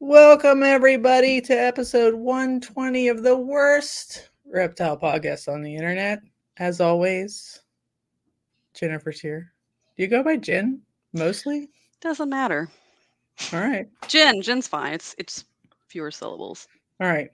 Welcome, everybody, to episode 120 of the worst reptile podcast on the internet. As always, Jennifer's here. Do you go by Jen mostly? Doesn't matter. All right. Jen's fine. It's fewer syllables. All right.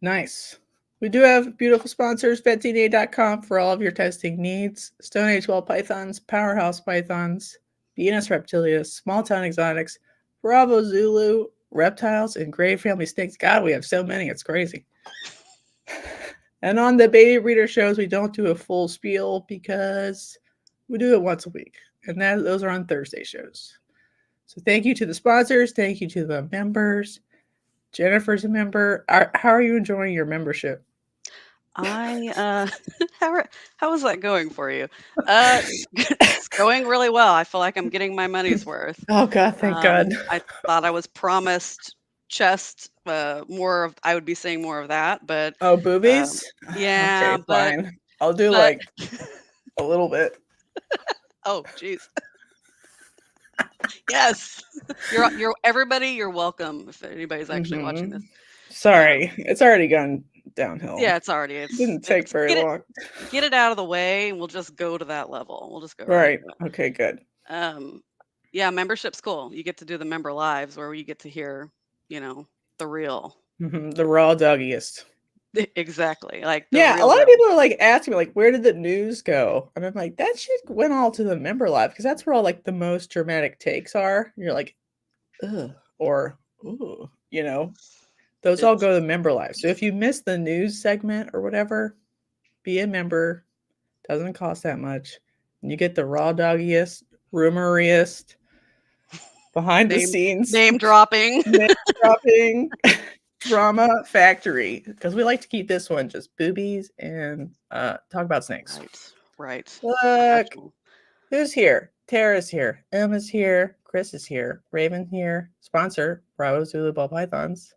Nice. We do have beautiful sponsors, vetcda.com for all of your testing needs. Stoneage Ball Pythons, Powerhouse Pythons, Venus Reptilia, Small Town Exotics, Bravo Zulu, Reptiles, and Gray Family Snakes. God, we have so many. It's crazy. And on the baby breeder shows, we don't do a full spiel because we do it once a week. And those are on Thursday shows. So thank you to the sponsors. Thank you to the members. Jennifer's a member. How are you enjoying your membership? How is that going for you? It's going really well. I feel like I'm getting my money's worth. Oh God, thank God. I thought I was promised chest more of I would be seeing more of that, but Boobies? yeah, Okay, but fine. I'll do like a little bit. Oh, jeez. Yes. You're everybody, you're welcome if anybody's actually watching this. Sorry, it's already gone downhill. Yeah, it didn't take very long. Get it out of the way, and we'll just go to that level. We'll just go right. Okay, good. Yeah, membership's cool. You get to do the member lives where you get to hear, the real. The raw doggiest. Exactly. Like a lot of people are like asking me like, where did the news go? And I'm like, that shit went all to the member live because that's where all like the most dramatic takes are. You're like, ugh, or ooh, those all go to the member live. So if you miss the news segment or whatever, be a member. Doesn't cost that much. And you get the raw doggiest, rumoriest, behind the scenes name dropping drama factory, because we like to keep this one just boobies and talk about snakes. Right. Look, who's here? Tara's here. Emma's here. Chris is here. Raven here. Sponsor, Bravo Zulu Ball Pythons.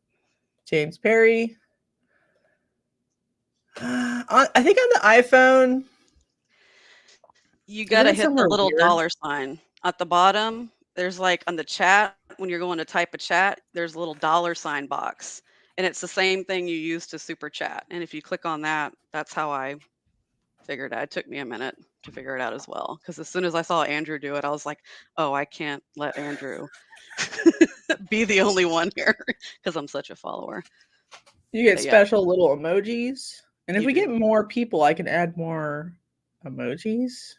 James Perry. I think on the iPhone, you gotta hit the little dollar sign at the bottom. There's like on the chat, when you're going to type a chat, there's a little dollar sign box. And it's the same thing you use to super chat. And if you click on that, that's how I figured it out. It took me a minute to figure it out as well. Because as soon as I saw Andrew do it, I was like, oh, I can't let Andrew be the only one here because I'm such a follower. You get special little emojis. And if we get more people, I can add more emojis.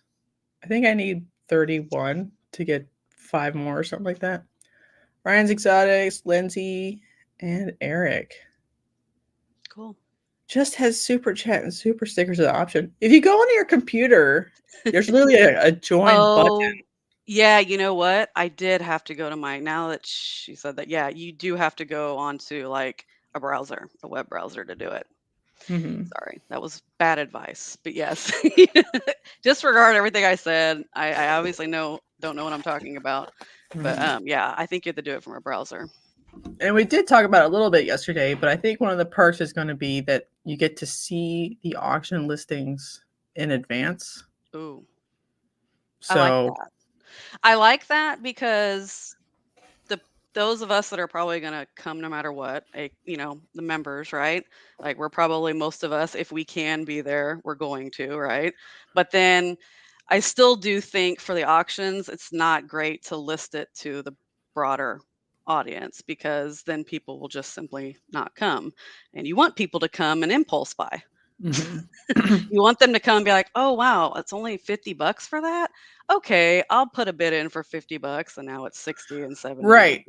I think I need 31 to get 5 more or something like that. Ryan's Exotics, Lindsay, and Eric. Cool. Just has super chat and super stickers as an option. If you go onto your computer, there's literally a join button. Yeah, you know what? I did have to go to now that she said that, yeah, you do have to go onto like a browser, a web browser to do it. Sorry, that was bad advice, but yes, disregard everything I said. I obviously don't know what I'm talking about, but yeah, I think you have to do it from a browser. And we did talk about it a little bit yesterday, but I think one of the perks is going to be that you get to see the auction listings in advance. Ooh, so I like that because those of us that are probably going to come no matter what, the members, right? Like we're probably most of us, if we can be there, we're going to, right? But then I still do think for the auctions, it's not great to list it to the broader audience because then people will just simply not come. And you want people to come and impulse buy. You want them to come and be like, oh, wow, it's only $50 for that. Okay, I'll put a bid in for $50 and now it's 60 and 70. Right.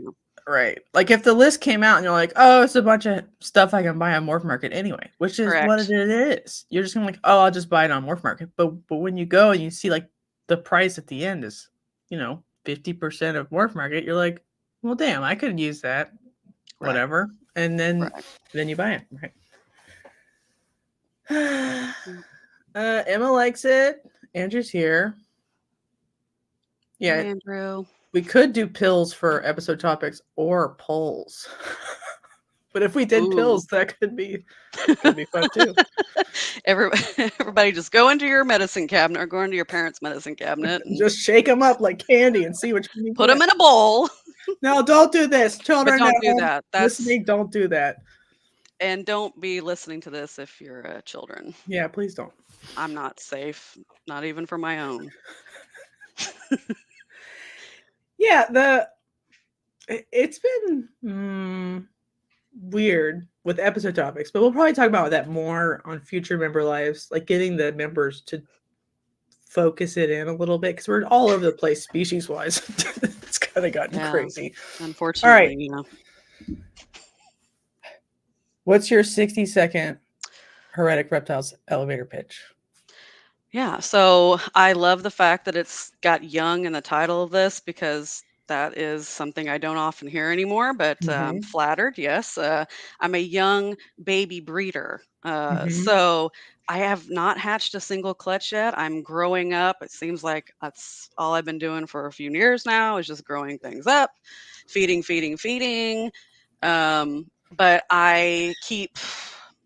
Like if the list came out and you're like, oh, it's a bunch of stuff I can buy on Morph Market anyway, which is what it is. You're just gonna like, oh, I'll just buy it on Morph Market. But when you go and you see like the price at the end is, 50% of Morph Market, you're like, well, damn, I could use that. Whatever. And then you buy it. Right. Emma likes it. Andrew's here. Yeah. Hey, Andrew. We could do pills for episode topics or polls. But if we did Ooh. pills, that could be fun too. Everybody just go into your medicine cabinet or go into your parents' medicine cabinet and Just shake them up like candy and see which one you put get. them in a bowl. No, don't do this. Children But at don't do home that. listening, don't do that. And don't be listening to this if you're children. Yeah, please don't. I'm not safe, not even for my own. Yeah, it's been weird with episode topics, but we'll probably talk about that more on future member lives, like getting the members to focus it in a little bit because we're all over the place species wise. It's kind of gotten crazy. Unfortunately, all right. What's your 60-second Heretic Reptiles elevator pitch? Yeah, so I love the fact that it's got young in the title of this because that is something I don't often hear anymore, but flattered, yes. I'm a young baby breeder. So I have not hatched a single clutch yet. I'm growing up. It seems like that's all I've been doing for a few years now is just growing things up, feeding. But I keep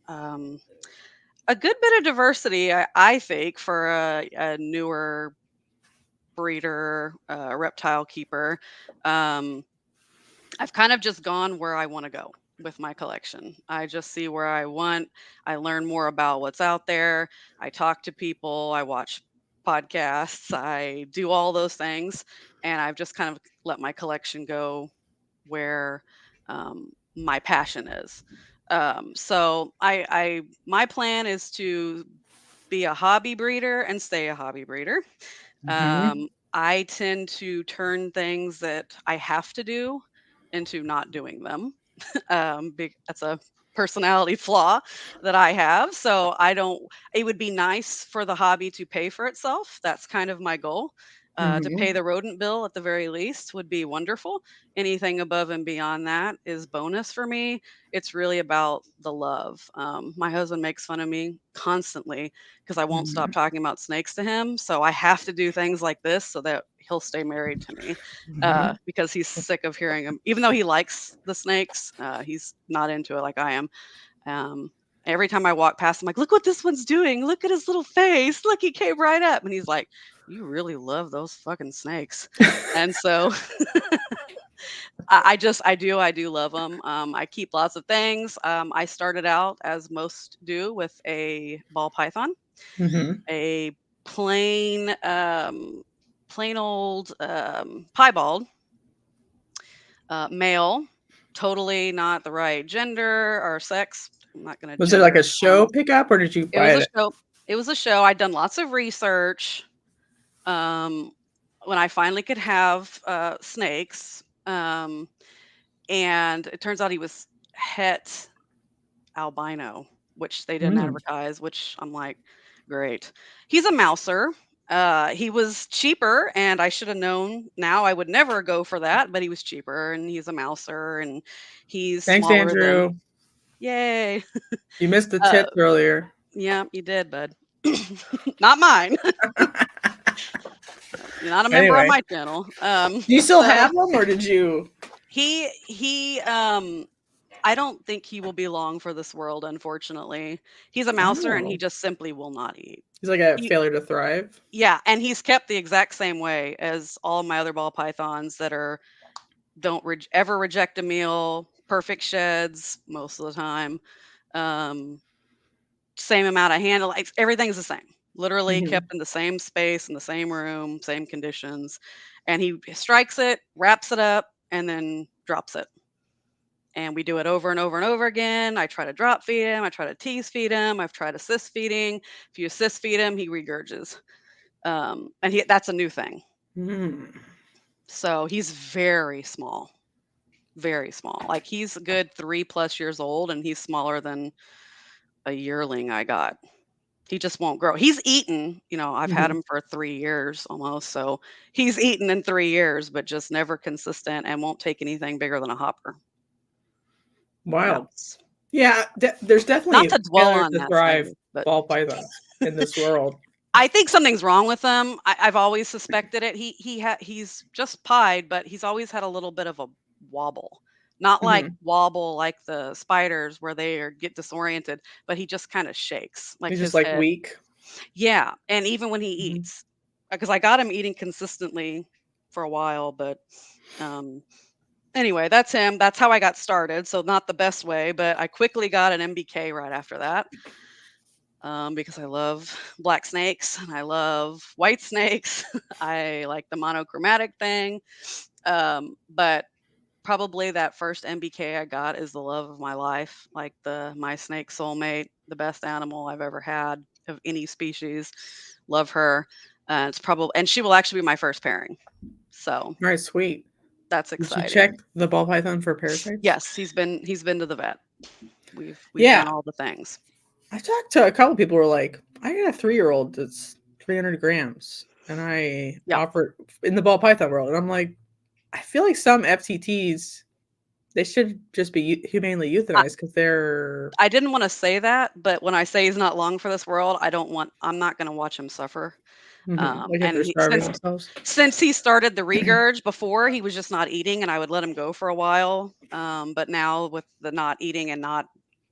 a good bit of diversity, I think, for a newer breeder, reptile keeper. I've kind of just gone where I want to go with my collection. I just see where I want. I learn more about what's out there. I talk to people. I watch podcasts. I do all those things. And I've just kind of let my collection go where my passion is. So my plan is to be a hobby breeder and stay a hobby breeder. I tend to turn things that I have to do into not doing them. That's a personality flaw that I have. So I don't, it would be nice for the hobby to pay for itself. That's kind of my goal. To pay the rodent bill at the very least would be wonderful. Anything above and beyond that is bonus for me. It's really about the love. My husband makes fun of me constantly because I won't stop talking about snakes to him. So I have to do things like this so that he'll stay married to me because he's sick of hearing him. Even though he likes the snakes, he's not into it like I am. Every time I walk past, I'm like, look what this one's doing. Look at his little face. Look, he came right up. And he's like, you really love those fucking snakes. And so I do love them. I keep lots of things. I started out, as most do, with a ball python, a plain old piebald male, totally not the right gender or sex. I'm not going to. Was it like a show pickup, or did you buy it? It was a show. I'd done lots of research. When I finally could have snakes, and it turns out he was het albino, which they didn't advertise, which I'm like, great. He's a mouser. He was cheaper, and I should have known. Now I would never go for that, but he was cheaper, and he's a mouser, and he's Thanks, smaller Andrew. than. Yay! You missed the tip earlier. Yeah, you did, bud. Not mine. You're not a member of my channel. Do you still have them, or did you? He I don't think he will be long for this world, unfortunately. He's a mouser and he just simply will not eat. He's like a failure to thrive. Yeah, and he's kept the exact same way as all my other ball pythons that don't ever reject a meal, perfect sheds most of the time. Same amount of handle, everything's the same. Literally kept in the same space, in the same room, same conditions. And he strikes it, wraps it up, and then drops it. And we do it over and over and over again. I try to drop feed him. I try to tease feed him. I've tried assist feeding. If you assist feed him, he regurges. And that's a new thing. So he's very small. Very small. Like he's a good 3+ years old, and he's smaller than a yearling I got. He just won't grow. He's eaten, I've had him for 3 years almost. So he's eaten in 3 years, but just never consistent and won't take anything bigger than a hopper. Wow. Yeah, there's definitely not to dwell on to that thrive ball pythons in this world. I think something's wrong with them. I've always suspected it. He's just pied, but he's always had a little bit of a wobble. not like Mhm. wobble like the spiders where get disoriented, but he just kind of shakes, like He's just his like head. weak. Yeah, and even when he Mhm. eats, because I got him eating consistently for a while, but um, anyway, that's him. That's how I got started. So not the best way, but I quickly got an MBK right after that, because I love black snakes and I love white snakes. I like the monochromatic thing, but probably that first MBK I got is the love of my life, like my snake soulmate, the best animal I've ever had of any species. Love her. It's probably, and she will actually be my first pairing. So Alright, sweet. that's Did you check exciting. the ball python for parasites? Yes, he's been to the vet. We've done Yeah. all the things. I talked to a couple people who were like, I got a 3-year-old that's 300 grams. And I Yeah. offered in the ball python world. And I'm like, I feel like some FTTs, they should just be humanely I, euthanized because they're. I didn't want to say that, but when I say he's not long for this world, I'm not going to watch him suffer. Like if And they're starving themselves. since he started the regurg before, he was just not eating, and I would let him go for a while. But now with the not eating and not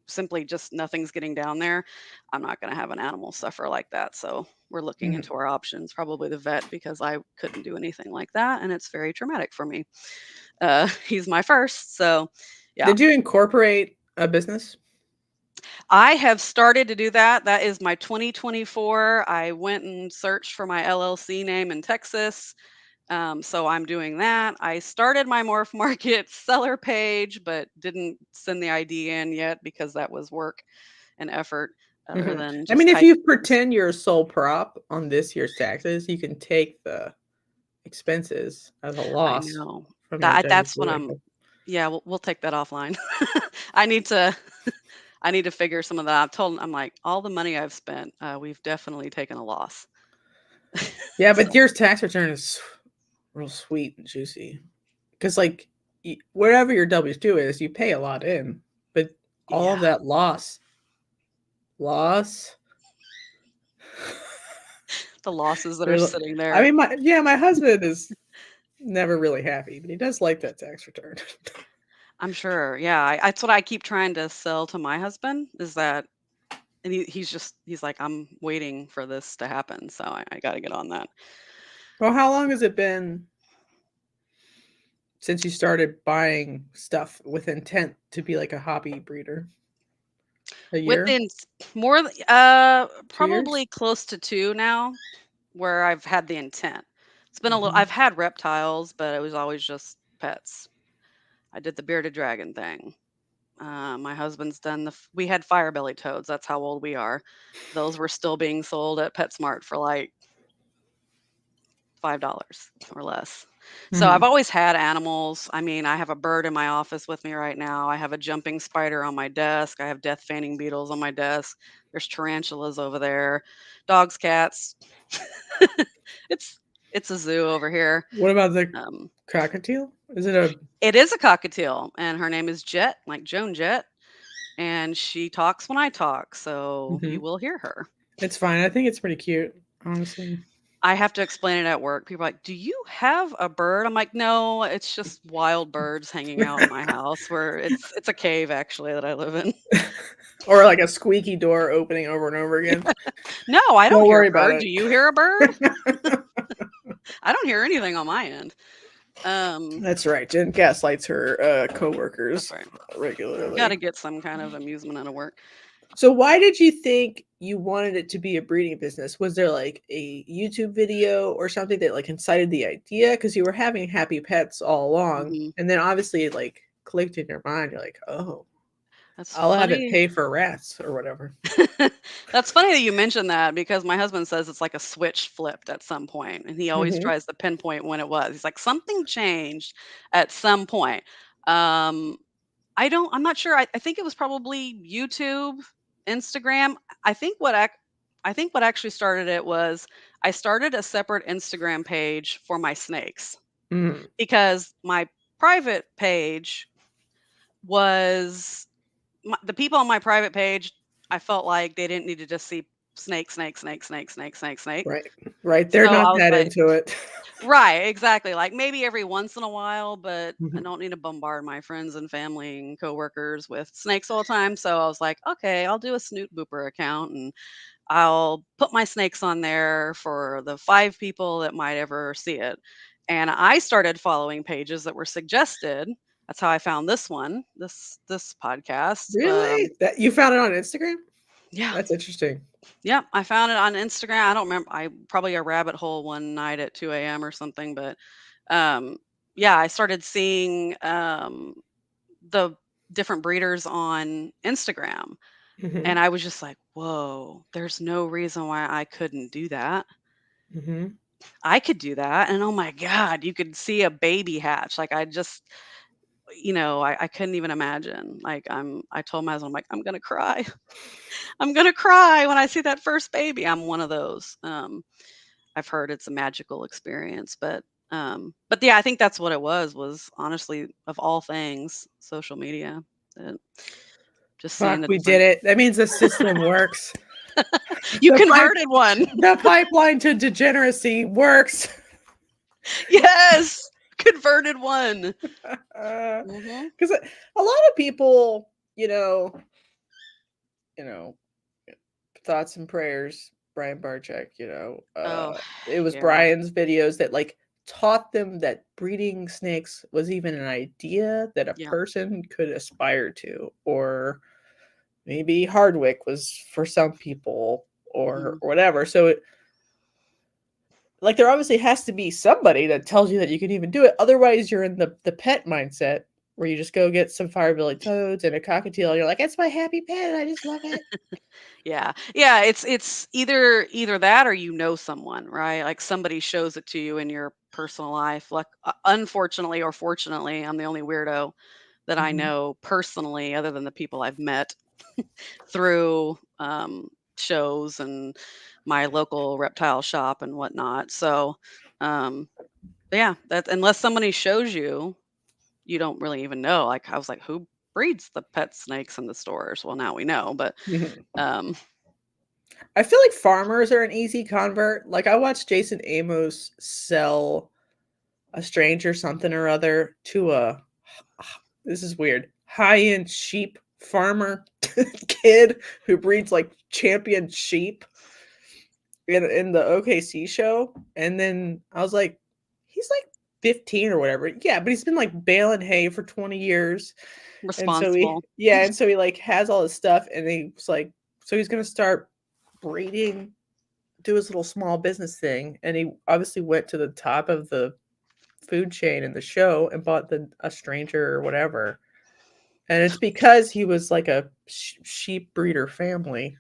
simply just nothing's getting down there, I'm not going to have an animal suffer like that. So we're looking Mhm. into our options, probably the vet, because I couldn't do anything like that, and it's very traumatic for me. He's my first, so yeah. Did you incorporate a business? I have started to do that. That is my 2024. I went and searched for my LLC name in Texas. So I'm doing that. I started my Morph Market seller page, but didn't send the ID in yet because that was work and effort other than I just mean, if typing you things. pretend you're a sole prop on this year's taxes, you can take the expenses as a I loss know from your that's what W-2 I'm. income. Yeah, we'll take that offline. I need to. I need to figure some of that. I'm like, all the money I've spent, we've definitely taken a loss. Yeah, So but your tax return is real sweet and juicy. Because, like, whatever your W-2 is, you pay a lot in. But all of yeah, that loss. the losses that are There's- sitting I there. mean, my husband is never really happy, but he does like that tax return. I'm sure. Yeah, that's what I keep trying to sell to my husband is that, and he's like, I'm waiting for this to happen, so I got to get on that. Well, how long has it been since you started buying stuff with intent to be like a hobby breeder? A year? Within more, 2 years? probably close to 2 now, where I've had the intent. It's been a little. Mhm. I've had reptiles, but it was always just pets. I did the bearded dragon thing. My husband's done we had fire belly toads. That's how old we are. Those were still being sold at PetSmart for like $5 or less. So I've Mhm. always had animals. I mean, I have a bird in my office with me right now. I have a jumping spider on my desk. I have death feigning beetles on my desk. There's tarantulas over there. Dogs, cats. it's it's a zoo over here. What about the Um, cockatiel? Is it a it is a cockatiel, and her name is Jet, like Joan Jett, and she talks when I talk, so you Mhm. will hear her. It's fine. I think it's pretty cute, honestly. I have to explain it at work. People are like, "Do you have a bird?" I'm like, "No, it's just wild birds hanging out in my house where it's a cave actually that I live in." Or like a squeaky door opening over and over again. No, I don't Don't hear a worry about bird. it. Do you hear a bird? I don't hear anything on my end. That's right. Jen gaslights her That's coworkers right. Got to regularly. get some kind of amusement out of work. So why did you think you wanted it to be a breeding business? Was there like a YouTube video or something that like incited the idea? Because you were having happy pets all along, Mhm. and then obviously it like clicked in your mind. You're like, oh, That's I'll have it funny. pay for rats or whatever. That's funny that you mentioned that because my husband says it's like a switch flipped at some point, and he always Hmm. tries to pinpoint when it was. He's like, something changed at some point. Um, I'm not sure. I think it was probably YouTube, Instagram. I think what ac- I think what actually started it was I started a separate Instagram page for my snakes Mm. because my private page was the people on my private page, I felt like they didn't need to just see snake, snake, snake, snake, snake, snake, snake. Right. Right. They're So not I was that like, into it. right, exactly. Like maybe every once in a while, but I Mhm. don't need to bombard my friends and family and coworkers with snakes all the time. So I was like, okay, I'll do a Snoot Booper account and I'll put my snakes on there for the 5 people that might ever see it. And I started following pages that were suggested. That's how I found this one, this podcast. Really? That you found it on Instagram? Yeah, That's interesting. yeah, I found it on Instagram. I don't remember. I probably a rabbit hole one night at 2 a.m. or something, but um, yeah, I started seeing the different breeders on Instagram, and Mhm. I was just like, "Whoa, there's no reason why I couldn't do that. Mhm. I could do that." And oh my God, you could see a baby hatch. Like I just, I couldn't even imagine. Like I told my husband, I'm like, I'm gonna cry. I'm gonna cry when I see that first baby. I'm one of those. I've heard it's a magical experience, but yeah, I think that's what it was honestly, of all things, social media. uh, just seeing Fuck, the we did different. it. That means the system works. You The pipe converted one. the pipeline to degeneracy works. Yes, converted one. Because Hmm. a lot of people, you know, thoughts and prayers, Brian Barczyk, Oh, it was yeah, Brian's videos that like taught them that breeding snakes was even an idea that a yeah. person could aspire to, or maybe Hardwick was for some people or Mhm. whatever. So like there obviously has to be somebody that tells you that you can even do it. Otherwise, you're in the pet mindset where you just go get some firebilly toads and a cockatiel. And you're like, it's my happy pet. And I just love it. Yeah. Yeah, it's either that or someone, right? Like somebody shows it to you in your personal life. Like unfortunately or fortunately, I'm the only weirdo that I Mhm. know personally other than the people I've met through shows and my local reptile shop and whatnot. So, um yeah, that unless somebody shows you, you don't really even know. Like I was like, who breeds the pet snakes in the stores? Well, now we know, but Mhm. um I feel like farmers are an easy convert. Like I watched Jason Amos sell a stranger something or other to a this is weird high-end sheep farmer kid who breeds like champion sheep in the OKC show, and then I was like, he's like 15 or whatever. Yeah, but he's been like baling hay for 20 years, and so responsible. he like has all his stuff, and he's like, so he's gonna start breeding, do his little small business thing, and he obviously went to the top of the food chain in the show and bought a stranger or whatever. And it's because he was like a sheep breeder family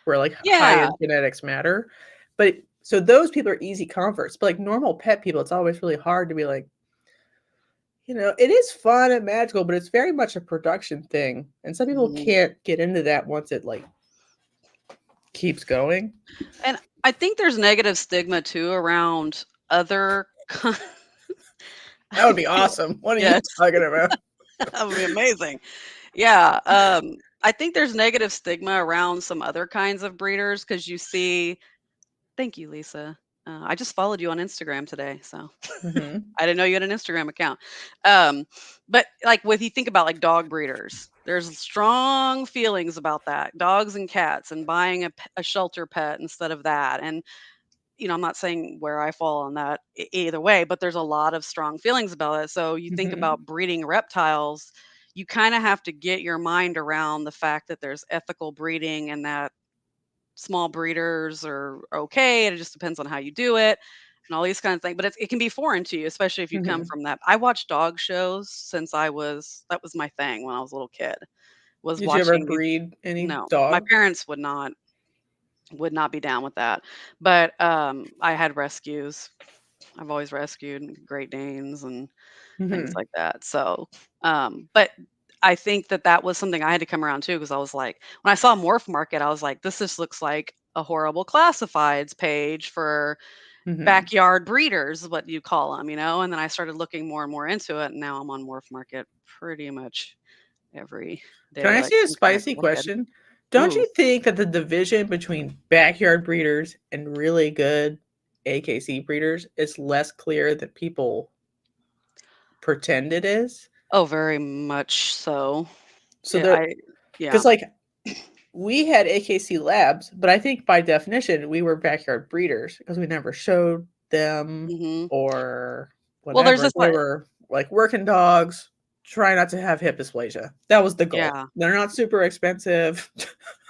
where like high Yeah. end genetics matter. But so those people are easy converts. But like normal pet people, it's always really hard to be like, it is fun and magical, but it's very much a production thing. And some people Mhm. can't get into that once it like keeps going. And I think there's negative stigma too around other That would be awesome. What are you Yes, talking about? that would be amazing. Yeah, I think there's negative stigma around some other kinds of breeders because you see. Thank you, Lisa. I just followed you on Instagram today, so Hmm. I didn't know you had an Instagram account. Um, but like with you think about like dog breeders, there's strong feelings about that. Dogs and cats and buying a shelter pet instead of that. And I'm not saying where I fall on that either way, but there's a lot of strong feelings about it. So you think Hmm. about breeding reptiles, you kind of have to get your mind around the fact that there's ethical breeding and that small breeders are okay. It just depends on how you do it and all these kind of things. But it can be foreign to you, especially if you come Hmm. from that. I watched dog shows since that was my thing when I was a little kid, was Did you ever watching these. breed any No, my dog? parents would not be down with that. But I had rescues. I've always rescued Great Danes and things Hmm. like that. So, but I think that was something I had to come around too because I was like, when I saw Morph Market, I was like, this just looks like a horrible classifieds page for Hmm. backyard breeders, is what you call them, And then I started looking more and more into it, and now I'm on Morph Market pretty much every Can I day, ask like you a some kind of spicy cool kid. question? Don't Ooh. you think that the division between backyard breeders and really good AKC breeders is less clear than people pretend it is? Oh, very much so. So Yeah, there, yeah. because like we had AKC labs, but I think by definition we were backyard breeders because we never showed them Mhm. or Well, there's whatever. this They were like working dogs, try not to have hip dysplasia. That was the goal. yeah. They're not super expensive.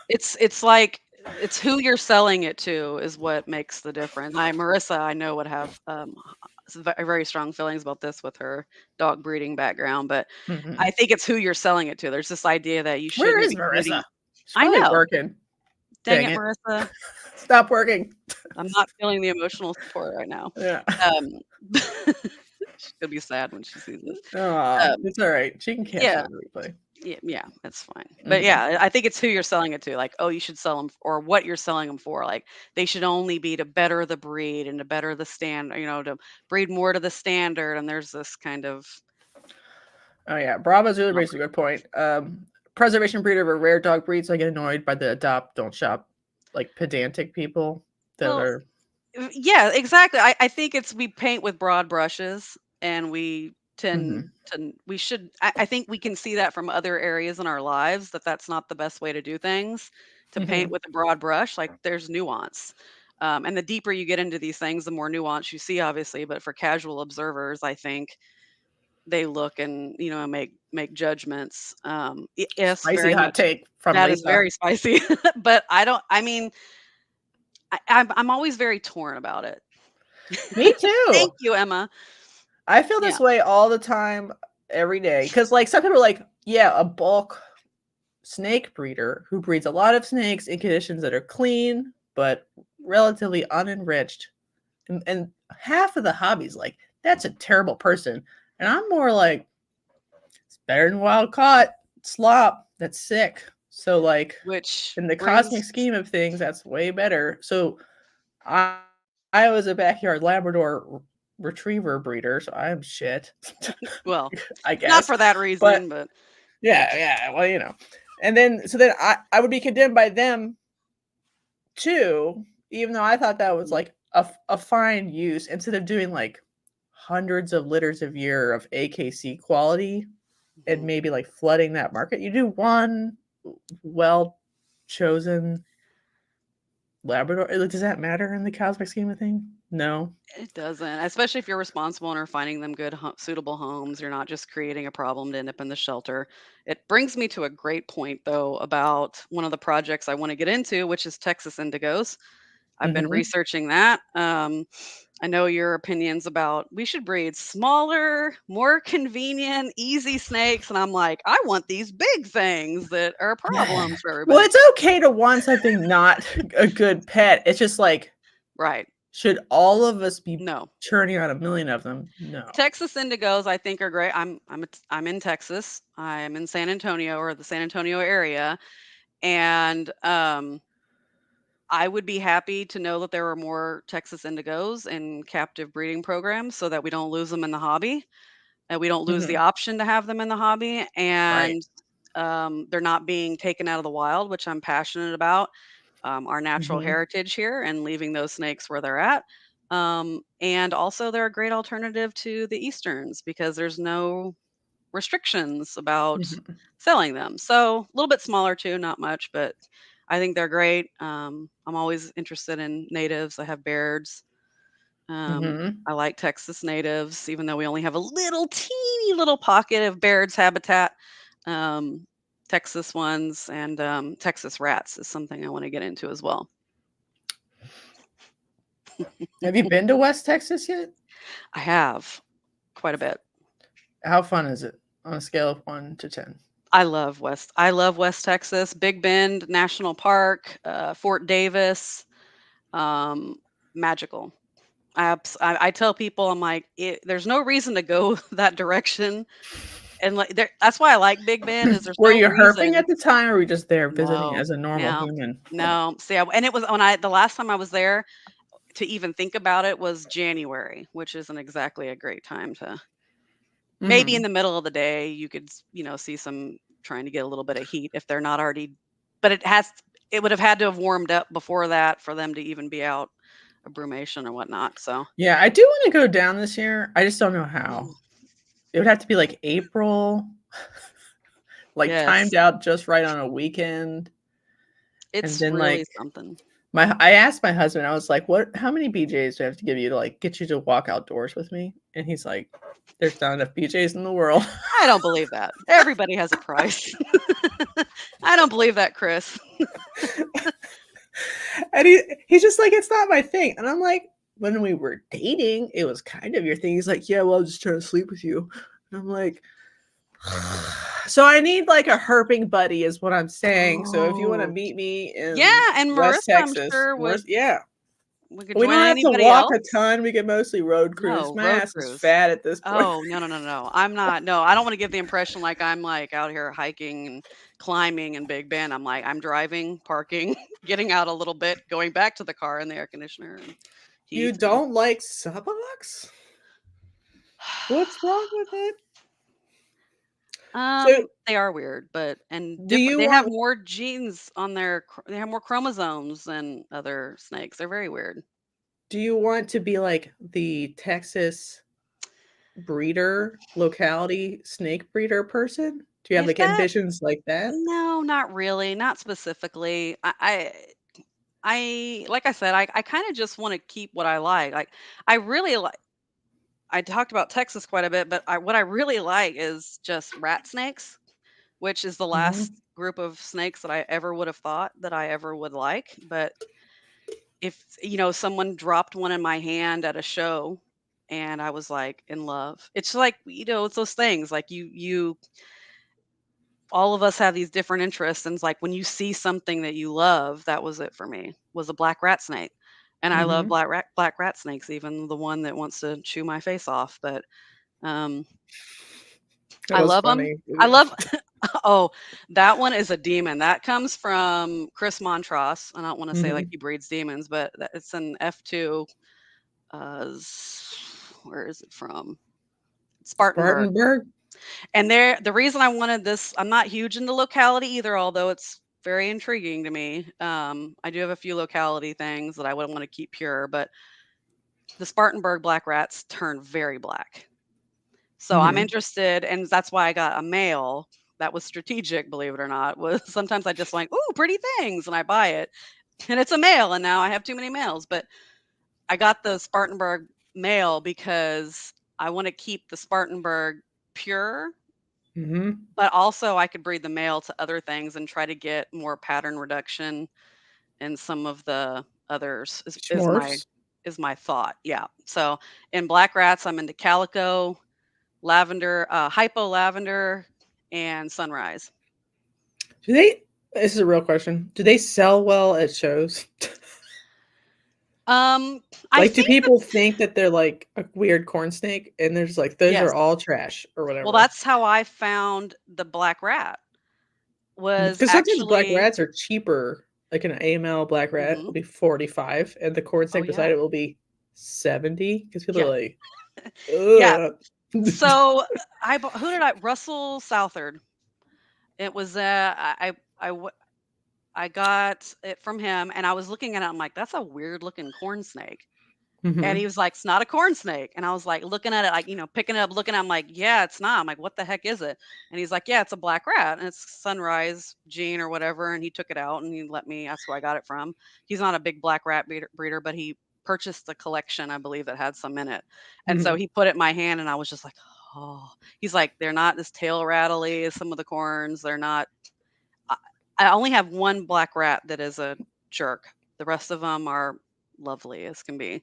It's like it's who you're selling it to is what makes the difference. Marissa, I know, would have, very strong feelings about this with her dog breeding background, but I Mhm. think it's who you're selling it to. There's this idea that you Where shouldn't is be breeding. Marissa? She's I probably know. working. Dang Dang it, it. Marissa. Stop working. I'm not feeling the emotional support right now. Yeah. Um, she's gonna be sad when she sees this. Aw, Um, it's all right. She can catch it yeah. on replay. Yeah, that's fine. But Mhm. yeah, I think it's who you're selling it to. Like, oh, you should sell them, or what you're selling them for. Like, they should only be to better the breed and to better the stand, to breed more to the standard. And there's this kind of Oh yeah, Bravo's really brings a good point. Preservation breed of a rare dog breed, so I get annoyed by the adopt, don't shop, like pedantic people that well, are. yeah, exactly. I think it's we paint with broad brushes and we tend Mhm, to we should I think we can see that from other areas in our lives that that's not the best way to do things, to paint mhm. with a broad brush. Like, there's nuance. And the deeper you get into these things, the more nuance you see, obviously. But for casual observers, I think they look and make judgments. Yes, Spicy very hot much. take from That is Lisa. very spicy. But I don't. I mean, I'm always very torn about it. Me Thank too. you, Emma. I feel Yeah. this way all the time, every day. Because like some people are like, yeah, a bulk snake breeder who breeds a lot of snakes in conditions that are clean but relatively unenriched. And half of the hobby's like, that's a terrible person. And I'm more like, it's better than wild caught slop. That's sick. So like Which in the cosmic brings scheme of things, that's way better. So I I was a backyard Labrador retriever breeder, so I'm shit. well, I not guess. for that But reason, but yeah, well, And then so then I would be condemned by them too, even though I thought that was mhm, like a fine use instead of doing like hundreds of litters a year of AKC quality and mhm. maybe like flooding that market. You do one well chosen Labrador. Does that matter in the cosmic scheme of things? No. It doesn't, especially if you're responsible and are finding them good, suitable homes. You're not just creating a problem to end up in the shelter. It brings me to a great point, though, about one of the projects I want to get into, which is Texas Indigos. I've been Hmm. researching that. I know your opinions about we should breed smaller, more convenient, easy snakes. And I'm like, I want these big things that are problems for Well, everybody. it's okay to want something not a good pet. It's just like, Right. should all of us be No. churning out a million of them? No. Texas Indigos, I think, are great. I'm in Texas. I'm in San Antonio, or the San Antonio area, and I would be happy to know that there are more Texas Indigos in captive breeding programs so that we don't lose them in the hobby, and we don't lose the Hmm. option to have them in the hobby, Right. and they're not being taken out of the wild, which I'm passionate about. Our natural Hmm. heritage here and leaving those snakes where they're at. And also, they're a great alternative to the Easterns because there's no restrictions about Hmm. selling them. So a little bit smaller too, not much, but I think they're great. I'm always interested in natives. I have Bairds. Hmm. I like Texas natives, even though we only have a little teeny little pocket of Baird's habitat. Um, Texas ones and Texas rats is something I want to get into as well. Have you been to West Texas yet? I have quite a bit. How fun is it on a scale of 1 to 10? I love West Texas, Big Bend National Park, Fort Davis, um, magical. I tell people, I'm like, there's no reason to go that direction, and like that's why I like Big Bend. Is there's Were no you herping reason. at the time, or were you just there visiting No, as a normal no, human? no. See, and it was the last time I was there to even think about it was January, which isn't exactly a great time to. Maybe in Hmm. the middle of the day, you could see some trying to get a little bit of heat if they're not already but it would have had to have warmed up before that for them to even be out a brumation or whatnot. So Yeah, I do want to go down this year. I just don't know how. It would have to be like April, like timed yes, out just right on a weekend. And it's then really like something. I asked my husband, I was like, how many BJs do I have to give you to like get you to walk outdoors with me? And he's like, there's not enough BJs in the world. I don't believe that. Everybody has a price. I don't believe that, Chris. And he's just like, it's not my thing. And I'm like, when we were dating, it was kind of your thing. He's like, yeah, well, I'm just trying to sleep with you. And I'm like, so I need like a herping buddy, is what I'm saying. So if you want to Oh, meet me yeah, in and West Marissa, I'm Texas, sure would. yeah, We could we join don't have to anybody walk a else. ton. We can mostly road cruise. No, My road ass is cruise. fat at this point. Oh, no, no, no, no. I'm not. No, I don't want to give the impression like I'm like out here hiking and climbing in Big Bend. I'm like, I'm driving, parking, getting out a little bit, going back to the car and the air conditioner and You heat. And don't like Subox? What's wrong with it? So, they are weird, but and do different. you They have want more genes on they have more chromosomes than other snakes. They're very weird. do you want to be like the Texas breeder locality snake breeder person? Do you have Is like that ambitions like that? no, not really, not specifically. I like I said, I kind of just want to keep what I like. Like I really like I talked about Texas quite a bit, but what I really like is just rat snakes, which is the last Mhm. group of snakes that I ever would have thought that I ever would like. But if someone dropped one in my hand at a show and I was like in love. It's like, it's those things like you all of us have these different interests and it's like when you see something that you love, that was it for me. Was a black rat snake. And I love Mhm. black rat snakes, even the one that wants to chew my face off, but um That I was love them. funny. I love oh, that one is a demon. That comes from Chris Montross. I don't wanna say like Mhm. he breeds demons, but it's an F2, where is it from? Spartanburg. Spartanburg? And the reason I wanted this, I'm not huge in the locality either, although it's very intriguing to me. I do have a few locality things that I would wanna keep pure, but the Spartanburg black rats turn very black. So I'm Mhm. interested, and that's why I got a male. That was strategic, believe it or not. Was sometimes I just like, "Ooh, pretty things," and I buy it, and it's a male, and now I have too many males. But I got the Spartanburg male because I want to keep the Spartanburg pure, Mhm. but also I could breed the male to other things and try to get more pattern reduction in some of the others. Is my Schmorfs? thought. Yeah. So in black rats, I'm into calico, lavender, hypo lavender, and sunrise. Do they This is a real question. Do they sell well at shows? Um, I Like, do think that people think that they're like a weird corn snake and there's like, those yes. are all trash or Well, whatever? that's how I found the black rat was Because sometimes black actually rats are cheaper. Like an AML black rat will mhm. be 45 and the corn Oh snake beside yeah. it will be 70 because people are Yeah. like, Yeah. ugh. So who did I Russell Southard. It was I w- I got it from him and I was looking at it. I'm like, that's a weird looking corn snake. And he Mhm. was like, "It's not a corn snake." And I was like looking at it, like, picking it up, looking, I'm like, "Yeah, it's not." I'm like, "What the heck is it?" And he's like, "Yeah, it's a black rat and it's sunrise gene or whatever." And he took it out and he let me, that's where I got it from. He's not a big black rat breeder, but he purchased a collection, I believe, that had some in it. And so Mhm. he put it in my hand and I was just like, oh, he's like, they're not as tail rattly as some of the corns. They're not, I, I only have one black rat that is a jerk. The rest of them are lovely as can be,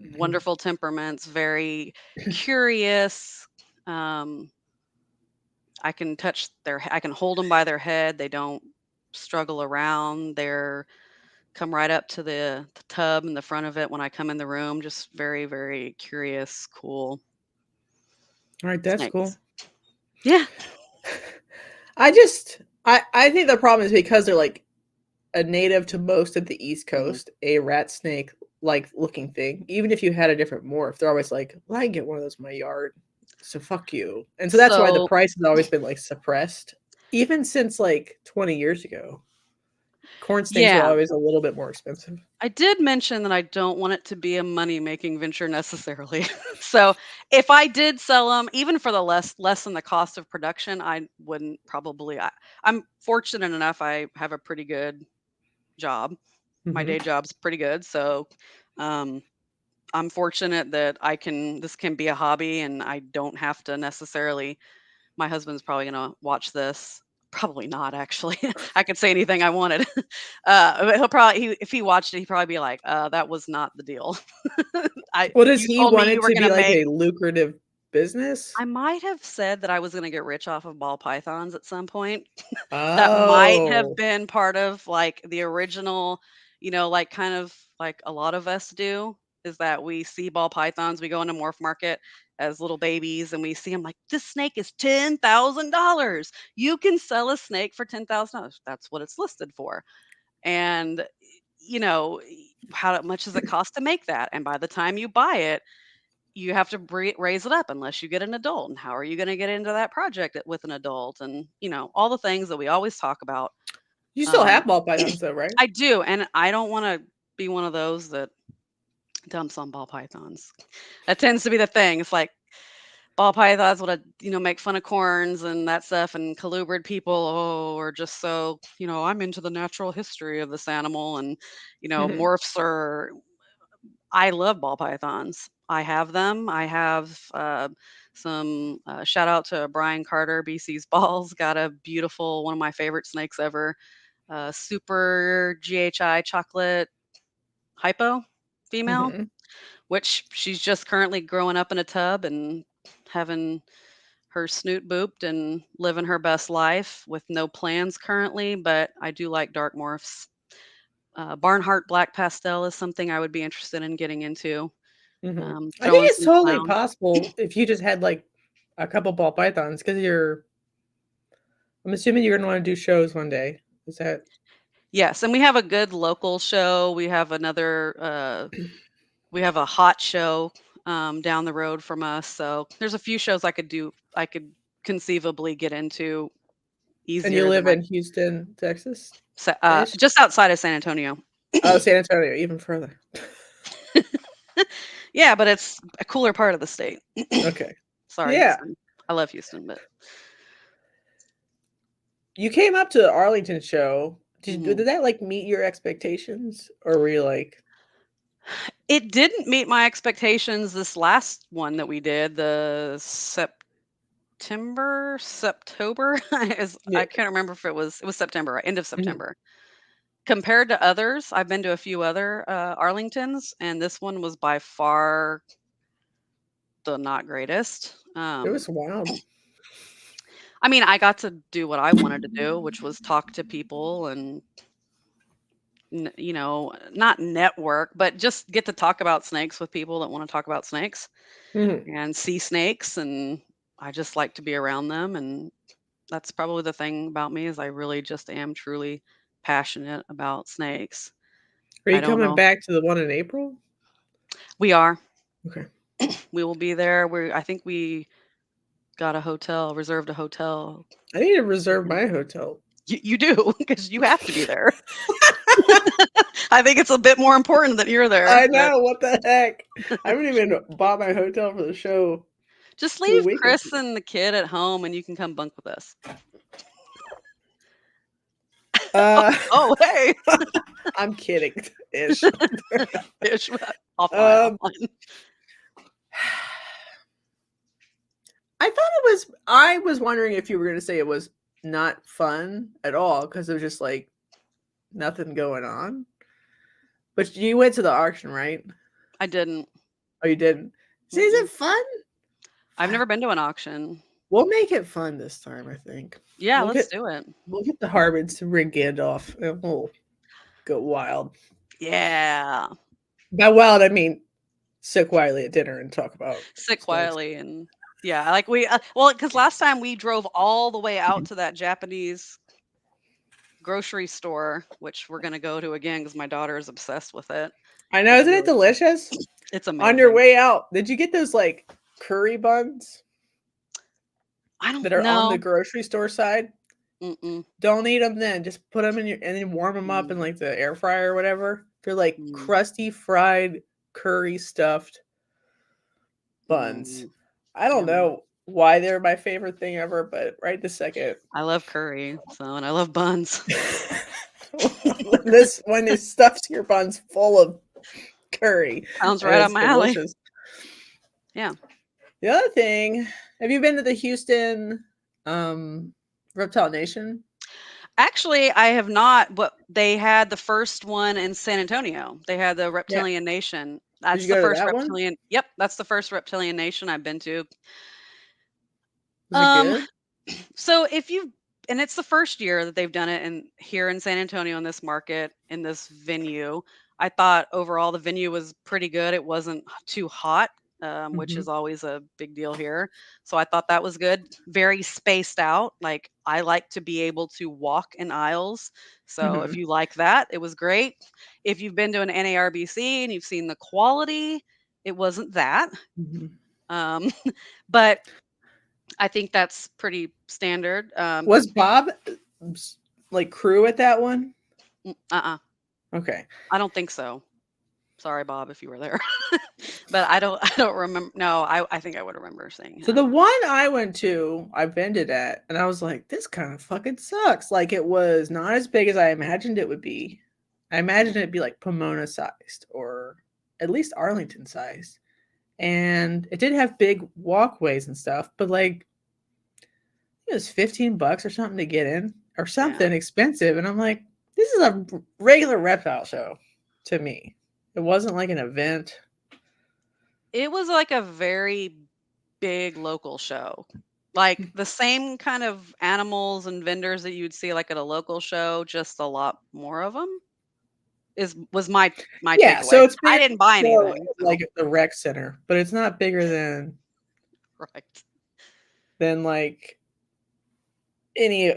Mhm. wonderful temperaments, very curious. Um, I can hold them by their head. They don't struggle around. They're come right up to the tub in the front of it when I come in the room. Just very, very curious, cool Alright, that's cool. snakes. Yeah. I think the problem is because they're like a native to most of the East Mhm. Coast, a rat snake like looking thing. Even if you had a different morph, they're always like, "Well, I can get one of those in my yard, so fuck you." And so that's why the So price has always been like suppressed, even since like 20 years ago. Corn snakes are Yeah. always a little bit more expensive. I did mention that I don't want it to be a money-making venture necessarily. So, if I did sell them, even for the less than the cost of production, I wouldn't probably I'm fortunate enough I have a pretty good job. My Mhm. day job's pretty good, so, um, I'm fortunate that this can be a hobby and I don't have to necessarily my husband's probably gonna watch this. Probably not, actually. I could say anything I wanted. But if he watched it, he'd probably be like, that was not the deal. Well, does You he told me want you it were to be gonna like make a lucrative business? I might have said that I was gonna get rich off of ball pythons at some point. That might have Oh. been part of, like, the original, like, kind of like a lot of us do, is that we see ball pythons, we go into Morph Market as little babies, and we see them like, "This snake is $10,000. You can sell a snake for $10,000." That's what it's listed for. And, how much does it cost to make that? And by the time you buy it, you have to raise it up unless you get an adult. And how are you gonna get into that project with an adult? And, all the things that we always talk about. You still Um, have ball pythons though, right? I do, and I don't wanna be one of those that dumps on ball pythons. That tends to be the thing. It's like ball pythons wanna, make fun of corns and that stuff, and colubrid people, are just so, "I'm into the natural history of this animal," and, Mhm. morphs are I love ball pythons. I have them. I have some shout out to Brian Carter, BC's Balls. Got a beautiful, one of my favorite snakes ever. Super GHI chocolate hypo female, Mhm. which she's just currently growing up in a tub and having her snoot booped and living her best life with no plans currently. But I do like dark morphs. Barnhart Black Pastel is something I would be interested in getting into. Mhm. I think Throwing it's some totally clown. possible if you just had, like, a couple ball pythons because I'm assuming you're gonna wanna do shows one day. Is that Yes, and we have a good local show. We have a hot show, down the road from us, so there's a few shows I could conceivably get into and you easier than live in Houston, Texas-ish? just outside of San Antonio. Oh, San Antonio, even further. Yeah, but it's a cooler part of the state. Okay. Sorry, Yeah. Houston. I love Houston, but You came up to the Arlington show. Did mhm. that, like, meet your expectations? Or were you like It didn't meet my expectations this last one that we did, the Septober is Yeah. I can't remember if it was September, right? End of Mhm. September. Compared to others, I've been to a few other, Arlingtons, and this one was by far the not greatest. It was wild. I mean, I got to do what I wanted to do, which was talk to people and not network, but just get to talk about snakes with people that want to talk about snakes Mhm. and see snakes, and I just like to be around them, and that's probably the thing about me is I really just am truly passionate about snakes. Are I you don't coming know. back to the one in April? We are. Okay. We will be there. I think we got reserved a hotel. I need to reserve my hotel. You do because you have to be there. I think it's a bit more important that you're there. I But know, what the heck? I haven't even bought my hotel for the show just 2 leave weekends Chris ago. and the kid at home, and you can come bunk with us. Uh, Oh, hey, I'm kidding-ish. ish. Offline, Um, offline. I was wondering if you were gonna say it was not fun at all because it was just, like, nothing going on. But you went to the auction, right? I didn't. Oh, you didn't? See, is Mm-mm. it fun? I've Fuck. never been to an auction. We'll make it fun this time, I think. Yeah, We'll let's get do it. we'll get the Harmons to ring Gandalf, and we'll go wild. Yeah, By wild, I mean sit quietly at dinner and talk about sit snakes. quietly and yeah, like because last time we drove all the way out to that Japanese grocery store, which we're gonna go to again because my daughter is obsessed with it. I know, It's isn't it really cool. delicious? It's On your amazing. way out, did you get those, like, curry buns I don't that are on the know. grocery store side? Mm-mm. Don't eat them then. Just put them in your and then warm them up in Mm. like the air fryer or whatever. They're like Mm. crusty fried curry stuffed buns. Mm. I don't Yum. know why they're my favorite thing ever, but right this second. I love curry, and I love buns. When they stuffed your buns full of curry. Sounds And right up it's my alley. delicious. Yeah. The other thing, have you been to the Houston Reptile Nation? Actually, I have not, but they had the first one in San Antonio. They had the Yeah. Reptilian Nation. Did you That's the go to first that one? reptilian. Yep, that's the first Reptilian Nation I've been to. Was it Um, good? so if you and it's the first year that they've done it in here in San Antonio in this market in this venue. I thought overall the venue was pretty good. It wasn't too hot, which Mhm. is always a big deal here. So I thought that was good. Very spaced out. Like I like to be able to walk in aisles. So if Mhm. you like that, it was great. If you've been to an NARBC and you've seen the quality, it wasn't that. Mhm. Um, but I think that's pretty standard. Was Bob like crew at that one? Uh-uh. Okay. I don't think so. Sorry, Bob, if you were there. But I don't remember. No, I think I would remember seeing So the him. one I went to, I vended at, and I was like, this kind of fucking sucks. Like it was not as big as I imagined it would be. I imagined it'd be like Pomona sized or at least Arlington sized. And it did have big walkways and stuff, but like it was $15 or something to get in or Yeah. something expensive. And I'm like, this is a regular reptile show to me. It wasn't like an event. It was like a very big local show. Like the same kind of animals and vendors that you'd see like at a local show, just a lot more of them was my Yeah, takeaway. so it's I bigger didn't buy than anything, so like the rec center, but it's not bigger right. than like any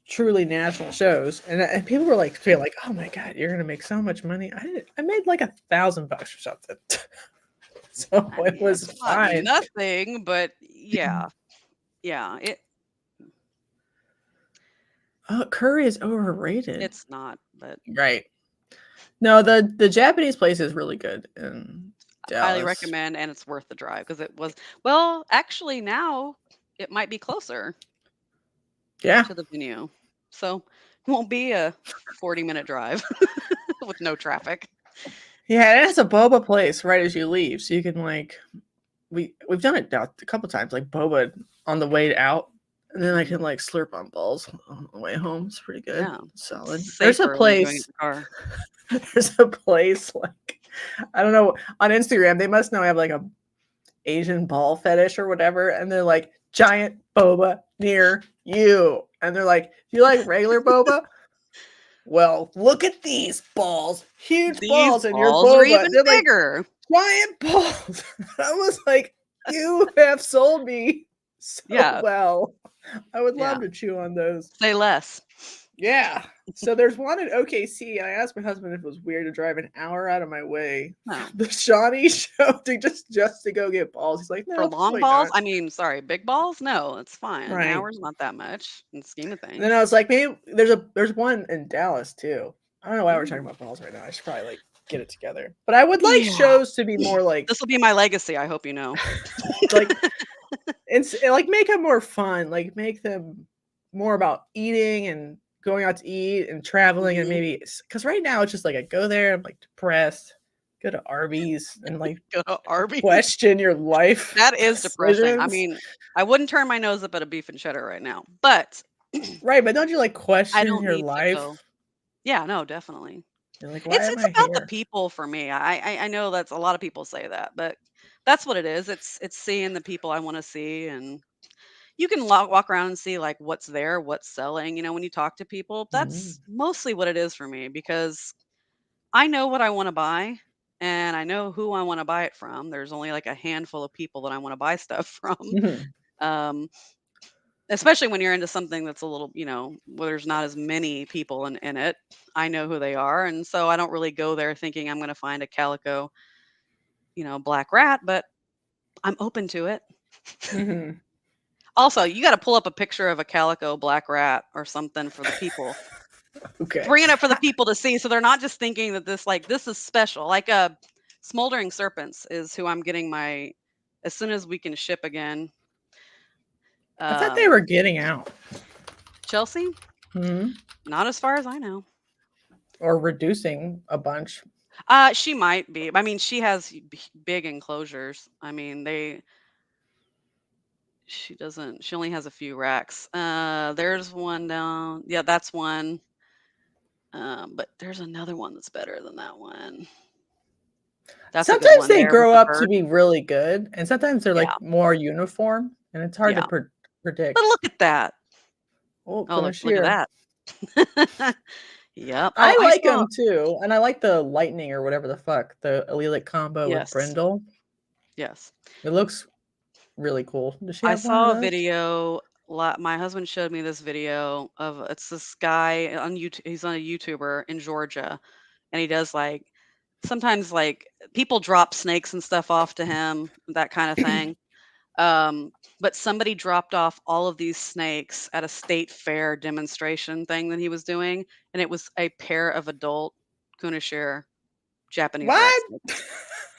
truly national shows. And people were like, feel like, oh my god, you're gonna make so much money. I made like $1,000 or something, so I it mean, was it's not fine. nothing, but yeah. Yeah, Curry is overrated, it's not, but right? No, the Japanese place is really good in highly Dallas. recommend, and it's worth the drive because it was well, actually now it might be closer Yeah, to the venue. So it won't be a 40-minute drive with no traffic. yeah, it has a boba place right as you leave, so you can like we've done it now a couple times, like boba on the way out, and then I can like slurp on balls on the way home. It's pretty good, Yeah. solid. It's There's a safer when you're doing it in place. the car. There's a place like I don't know on Instagram. They must know I have like a Asian ball fetish or whatever, and they're like giant boba near you, and they're like, "Do you like regular boba?" Well, look at these balls, huge These balls, and your balls are boba. even They're like bigger. giant balls. I was like, you have sold me so Yeah. well. I would Yeah. love to chew on those. Say less. Yeah. So there's one in OKC. I asked my husband if it was weird to drive an hour out of my way No. from the Shawnee show to just to go get balls. He's like, For no, long probably balls? not. I mean, sorry, big balls? No, it's fine. An Right. hour's not that much in the scheme of And then I things. was like, maybe there's one in Dallas too. I don't know why we're talking Mm. about balls right now. I should probably like get it together. But I would like Yeah. shows to be more like This will be my legacy, I hope you know. like it's like make them more fun, like make them more about eating and going out to eat and traveling and Mhm. maybe because right now it's just like I go there, I'm like depressed, go to Arby's and like Go to Arby's. question your life That is depressing. I decisions. mean, I wouldn't turn my nose up at a beef and cheddar right now, but Right, but don't you like I question don't your need to go. life? Yeah, no, definitely. You're like, why It's am it's I about the here? people for me. I know that's a lot of people say that, but that's what it is. It's seeing the people I want to see, and you can walk around and see like what's there, what's selling. You know, when you talk to people, Mm. that's mostly what it is for me because I know what I want to buy and I know who I want to buy it from. There's only like a handful of people that I want to buy stuff from. Mhm. Um, especially when you're into something that's a little, where there's not as many people in it. I know who they are. And so I don't really go there thinking I'm going to find a calico, black rat, but I'm open to it. Mhm. Also, you got to pull up a picture of a calico black rat or something for the people. Okay. Bring it up for the people to see, so they're not just thinking that this is special. Like smoldering serpents is who I'm getting my as soon as we can ship again. I thought they were getting out. Chelsea? Hmm. Not as far as I know. Or reducing a bunch. She might be. I mean, she has big enclosures. I mean, she only has a few racks. There's one down. Yeah, that's one. But there's another one that's better than that one. That's a good Sometimes one they there with grow the up to bird. be really good, and sometimes they're Yeah, like more uniform, and it's hard yeah. to But predict. look at that. Oh, Oh, look at Connoisseur. that. Yep. Oh, I I like saw. them too, and I like the lightning or whatever the fuck, the allelic combo with Yes, Brindle. yes. It looks really cool. Does she I have one of saw a those? video. My husband showed me this video of it's this guy on YouTube. He's on a YouTuber in Georgia, and he does like sometimes like people drop snakes and stuff off to him, that kind of thing. But somebody dropped off all of these snakes at a state fair demonstration thing that he was doing, and it was a pair of adult Kunashir Japanese rat What? snakes.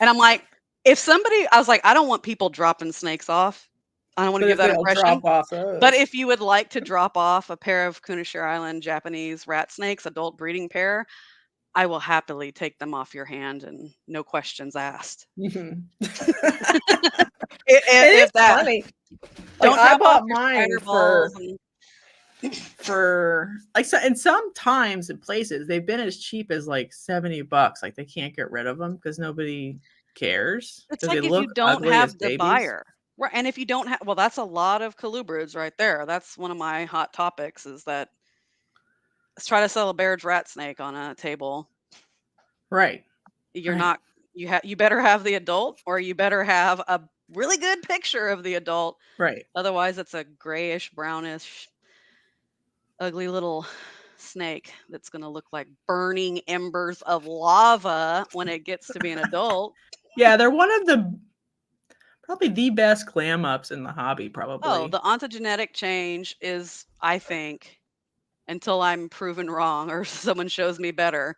And I'm like, I was like, I don't want people dropping snakes off. I don't want to But give if that they'll impression. drop off But those. if you would like to drop off a pair of Kunashir Island Japanese rat snakes, adult breeding pair, I will happily take them off your hand and no questions asked. Mhm. It is If that, funny. Like don't I drop off bought your mine spider balls and for like so, and sometimes in places they've been as cheap as like $70. Like they can't get rid of them because nobody cares it's because they like if you look don't ugly as have the babies. buyer. Right. And if you don't have, well, that's a lot of colubrids right there. That's one of my hot topics is that let's try to sell a Baird's rat snake on a table. Right. You're Right. not, you better have the adult or you better have a really good picture of the adult. Right. Otherwise, it's a grayish, brownish, ugly little snake that's going to look like burning embers of lava when it gets to be an adult. Yeah, they're one of the probably the best clam ups in the hobby, Oh, probably. the ontogenetic change is, I think, until I'm proven wrong or someone shows me better,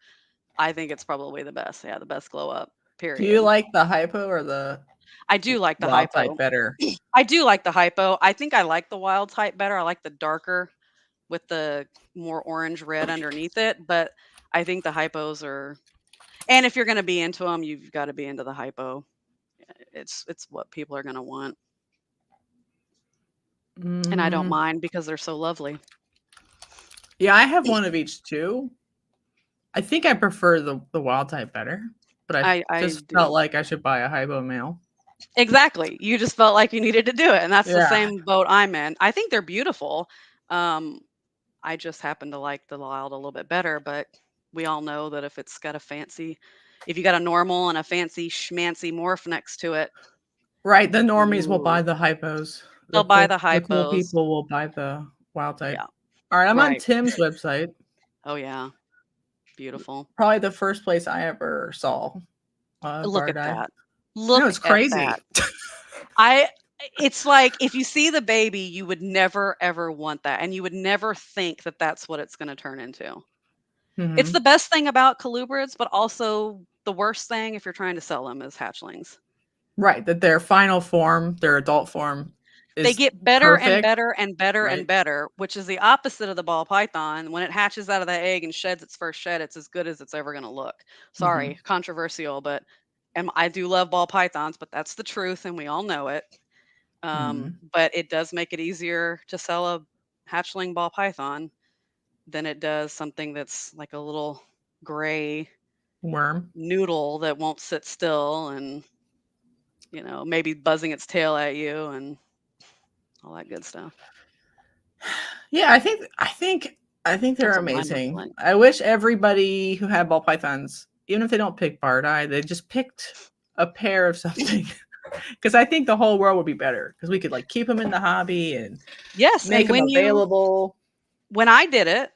I think it's probably the best. Yeah, the best glow up, Do you period. like the hypo or the I do like the wild type hypo. better? I do like the hypo. I think I like the wild type better. I like the darker with the more orange red underneath it, but I think the hypos are, and if you're going to be into them, you've got to be into the hypo. It's what people are going to want. And I don't Mm, mind because they're so lovely. yeah, I have one of each too. I think I prefer the wild type better, but I I just felt do. like I should buy a hypo male. Exactly. You just felt like you needed to do it. And that's the Yeah. same boat I'm in. I think they're beautiful. Um, I just happen to like the wild a little bit better, but we all know that if you got a normal and a fancy schmancy morph next to it, Right, the normies will buy ooh, the hypos. they'll buy the The cool hypos. people will buy the wild type. Yeah, Alright, I'm on right. Tim's website. Oh yeah, beautiful. Probably the first place I ever saw Look at Bardai. that. That Look was at crazy. that. I it's like if you see the baby, you would never ever want that and you would never think that that's what it's going to turn into. It's the Mhm. best thing about colubrids, but also the worst thing if you're trying to sell them as hatchlings. Right, that their final form, their adult form They is get better and perfect, better and better and right? better, which is the opposite of the ball python. When it hatches out of the egg and sheds its first shed, it's as good as it's ever going to look. Mhm. Sorry, controversial, but I do love ball pythons, but that's the truth, and we all know it. Mhm. But it does make it easier to sell a hatchling ball python than it does something that's like a little gray Worm. noodle that won't sit still and maybe buzzing its tail at you and all that good stuff. Yeah, I think they're That's what mine looks amazing. like. I wish everybody who had ball pythons, even if they don't pick Bardai, they just picked a pair of something. Because I think the whole world would be better. Because we could like keep them in the hobby and Yes, make and them available. when I did it,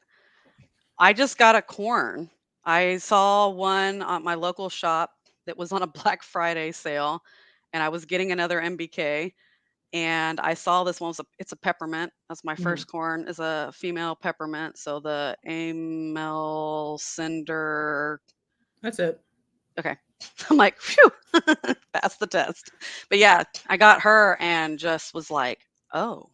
I just got a corn. I saw one at my local shop that was on a Black Friday sale, and I was getting another MBK, and I saw this one it's a peppermint. That's my Mhm. first corn is a female peppermint. So the Amel Cinder. That's it. Okay. I'm like, phew, passed the test. But yeah, I got her and just was like, oh,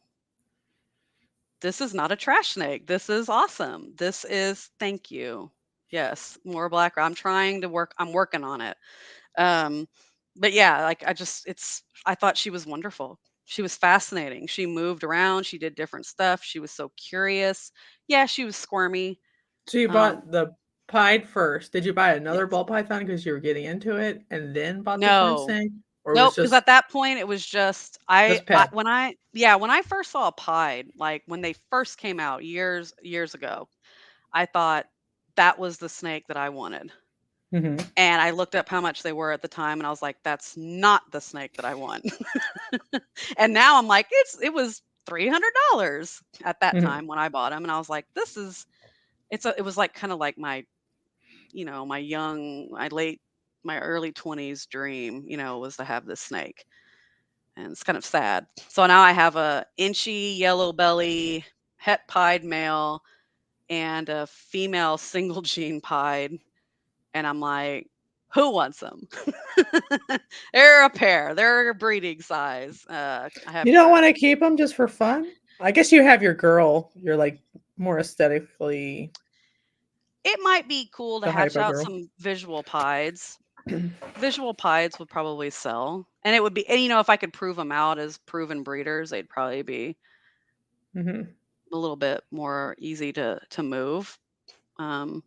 this is not a trash snake. This is awesome. This is thank you. Yes, more black. I'm working on it. Um, but yeah, like I thought she was wonderful. She was fascinating. She moved around, she did different stuff. She was so curious. Yeah, she was squirmy. So you Um, bought the pied first. Did you buy another yes. ball python because you were getting into it and then bought the corn No. snake? Or it was Nope, because just at that point it was just I pet? when I first saw a pied, like when they first came out years ago, I thought that was the snake that I wanted. Mhm. And I looked up how much they were at the time and I was like, that's not the snake that I want. And now I'm like, it was $300 at that Mhm. time when I bought them. And I was like, it was like kind of like my, my early 20s dream, was to have this snake. And it's kind of sad. So now I have a inchy yellow belly het pied male and a female single gene pied. And I'm like, who wants them? They're a pair. They're a breeding size. I have You don't wanna keep them just for fun? I guess you have your girl. You're, like, more aesthetically it might be cool to the hatch hypo out girl. some visual pieds. Visual pieds would probably sell. And it would be, and if I could prove them out as proven breeders, they'd probably be Mhm. a little bit more easy to move. Um,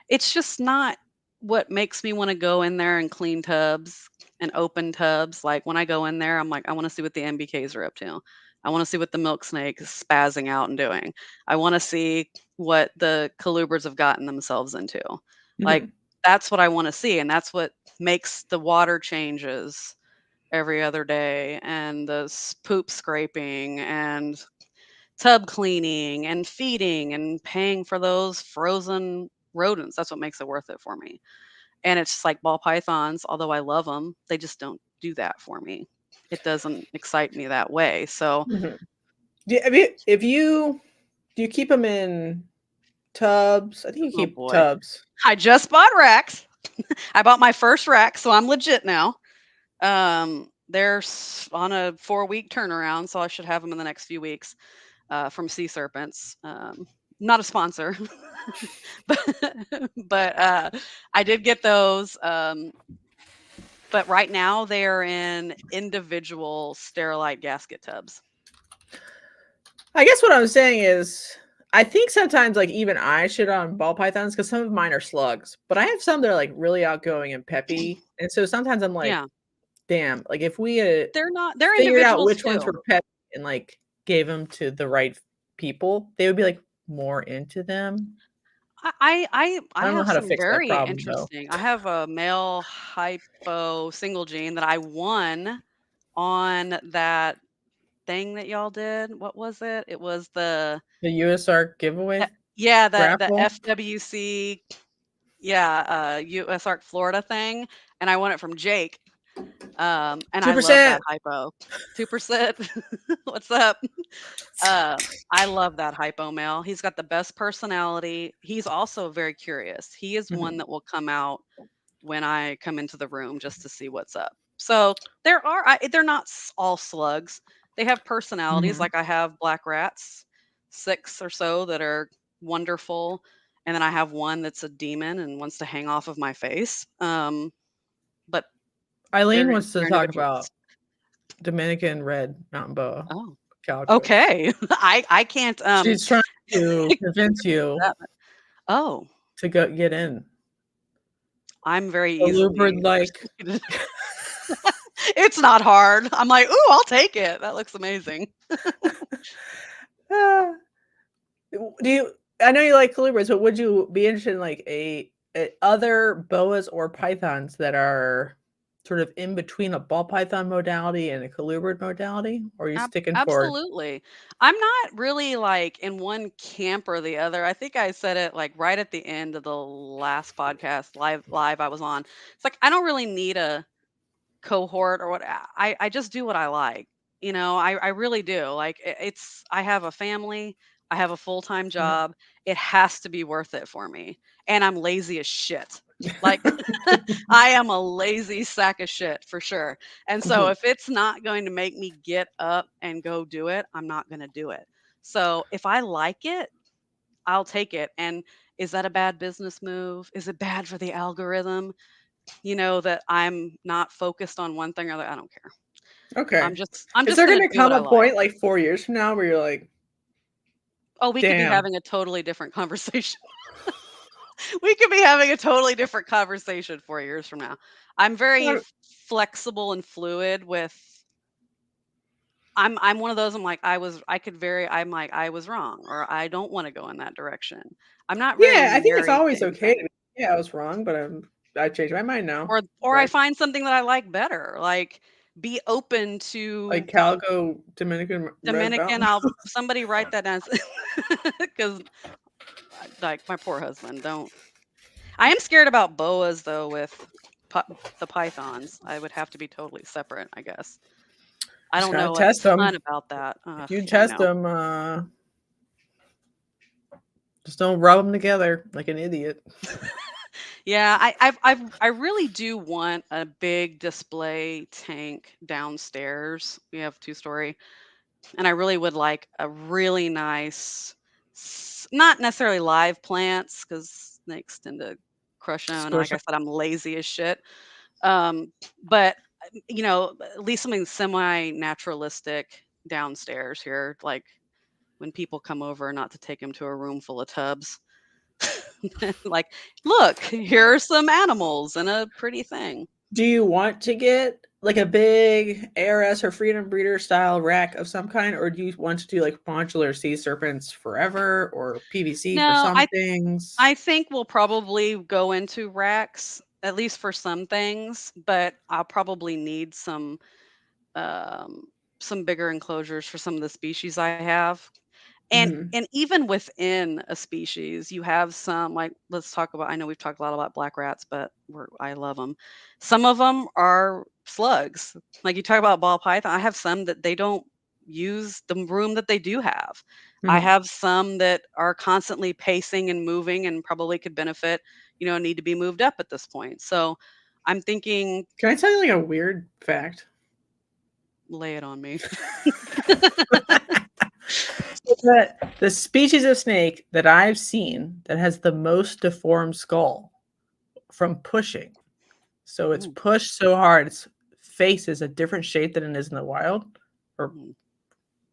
It's just not what makes me wanna go in there and clean tubs and open tubs. Like, when I go in there, I'm like, "I wanna see what the MBKs are up to. I wanna see what the milk snake is spazzing out and doing. I wanna see what the colubrids have gotten themselves into." Like, Mhm. that's what I wanna see, and that's what makes the water changes every other day, and the poop scraping, and tub cleaning, and feeding, and paying for those frozen rodents. That's what makes it worth it for me. And it's just like ball pythons, although I love them, they just don't do that for me. It doesn't excite me that way. So, Mhm. If you do you keep them in tubs? I think you oh keep boy. tubs. I just bought racks. I bought my first rack, so I'm legit now. They're on a 4-week turnaround, so I should have them in the next few weeks from Sea Serpents. Not a sponsor, but, but I did get those. But right now they are in individual sterilite gasket tubs. I guess what I'm saying is, I think sometimes, like, even I shit on ball pythons because some of mine are slugs, but I have some that are, like, really outgoing and peppy, and so sometimes I'm like, Yeah, "Damn, like, if we they're figured out individuals which ones too. were peppy and, like, gave them to the right people, they would be, like, more into them." I I don't know have how to some fix that very problem, though. interesting. I have a male hypo single gene that I won on that thing that y'all did. What was it? It was The USR giveaway yeah, the raffle? FWC, yeah, USARC Florida thing, and I won it from Jake. And I love that 2%. hypo. 2%. What's up? Uh, I love that hypo male. He's got the best personality. He's also very curious. He is one Mhm, that will come out when I come into the room just to see what's up. So they're not all slugs. They have personalities. mhm. Like I have black rats, 6 or so that are wonderful, and then I have one that's a demon and wants to hang off of my face. But Eileen they're wants to they're talk individuals. about Dominican red mountain boa Oh, calicoes. okay. I can't She's trying to convince you that oh, to go get in. I'm very The easily Lubrid like persuaded. It's not hard. I'm like, "Ooh, I'll take it. That looks amazing." ah. Do you I know you like colubrids, but would you be interested in like a other boas or pythons that are sort of in between a ball python modality and a colubrid modality? Or are you sticking for Absolutely. I'm not really like in one camp or the other. I think I said it like right at the end of the last podcast live I was on. It's like I don't really need a cohort or what I just do what I like. You know, I really do. Like it's I have a family, I have a full-time Mhm. job. It has to be worth it for me. And I'm lazy as shit. Like I am a lazy sack of shit for sure. And so Mhm. if it's not going to make me get up and go do it, I'm not going to do it. So if I like it, I'll take it. And is that a bad business move? Is it bad for the algorithm? You know, that I'm not focused on one thing or the other. I don't care. Okay. I'm Is just there gonna gonna do what come I a like. point like 4 years from now where you're like, Oh, we could be "Damn." having a totally different conversation. We could be having a totally different conversation 4 years from now. I'm very What flexible and fluid with I'm one of those, I'm like, I'm like, "I was wrong," or "I don't wanna go in that direction." I'm not very Yeah, I think it's married to always okay anything. to be, "Yeah, I was wrong, but I changed my mind now." Or I Right? find something that I like better, like, be open Like to Calico Dominican Red Dominican, Mountain. I'll somebody write that down. Because like, my poor husband, don't I am scared about boas though with the pythons. I would have to be totally separate, I guess. I Just don't gotta know a test ton them. about that. If you I test know. them, just don't rub them together like an idiot. Yeah, I really do want a big display tank downstairs. We have two-story, and I really would like a really nice, not necessarily live plants because snakes tend to crush them. And like Squish I 'em. said, I'm lazy as shit. But you know, at least something semi-naturalistic downstairs here, like when people come over, not to take them to a room full of tubs. Like, look, here are some animals and a pretty thing. Do you want to get like a big ARS or Freedom Breeder style rack of some kind, or do you want to do like modular sea serpents forever or PVC for No, some things? I think we'll probably go into racks, at least for some things, but I'll probably need um, some bigger enclosures for some of the species I have. Mhm. And even within a species, you have some like let's talk about I know we've talked a lot about black rats, but I love them. Some of them are slugs. Like you talk about ball python, I have some that they don't use the room that they do have. I Mhm. have some that are constantly pacing and moving and probably could benefit, you know, need to be moved up at this point. So I'm thinking, Can I tell you like a weird fact? lay it on me. So the species of snake that I've seen that has the most deformed skull from pushing. So it's Ooh, pushed so hard, its face is a different shape than it is in the wild, or mm,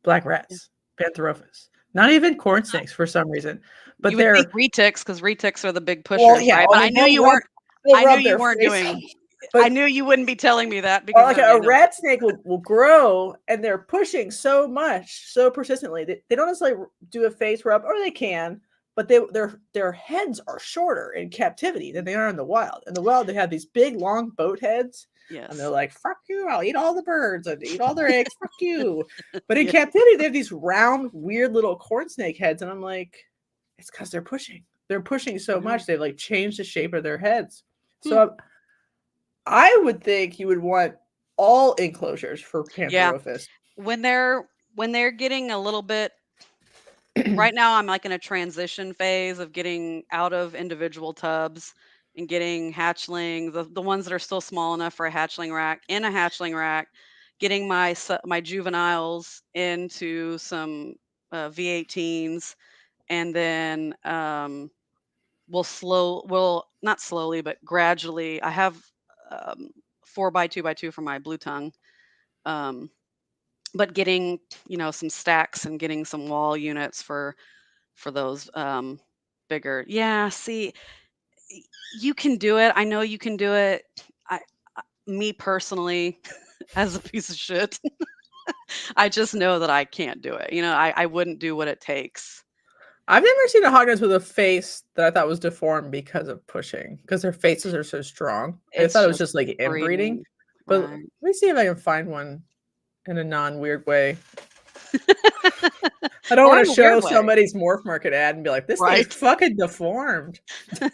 black yeah. rats, Pantherophis. Not even corn snakes for some reason, but You would think they're retics, because retics are the big well, pushers, yeah. right? I But mean, they'll I knew rub you their weren't face, doing I but knew you wouldn't be telling me that or because like I a know. rat snake will grow and they're pushing so much, so persistently. They don't necessarily do a face rub, or they can, but their heads are shorter in captivity than they are in the wild. In the wild, they have these big, long boat heads, and they're Yes. like, "Fuck you! I'll eat all the birds and eat all their eggs. Fuck you!" But in Yeah. captivity, they have these round, weird little corn snake heads, and I'm like, it's because they're pushing. They're pushing so Yeah. much they've like changed the shape of their heads. Hmm. So I would think you would want all enclosures for Yeah. Pantherophis. When they're getting a little bit right now, I'm like in a transition phase of getting out of individual tubs and getting hatchling, the ones that are still small enough for a hatchling rack, in a hatchling rack, getting my juveniles into some V18s, and then we'll not slowly but gradually. I have um, 4x2x2 for my blue tongue, um, but getting, you know, some stacks and getting some wall units for those bigger. Yeah, see, y- you can do it. I know you can do it. I, me personally, as a piece of shit, I just know that I can't do it. You know, I wouldn't do what it takes. I've never seen a hognose with a face that I thought was deformed because of pushing, because their faces are so strong. I It's thought it was just just like inbreeding. breeding, But let right? me see if I can find one in a non-weird way. I don't Or want in to a weird show way, somebody's morph market ad and be like, this thing is right? fucking deformed.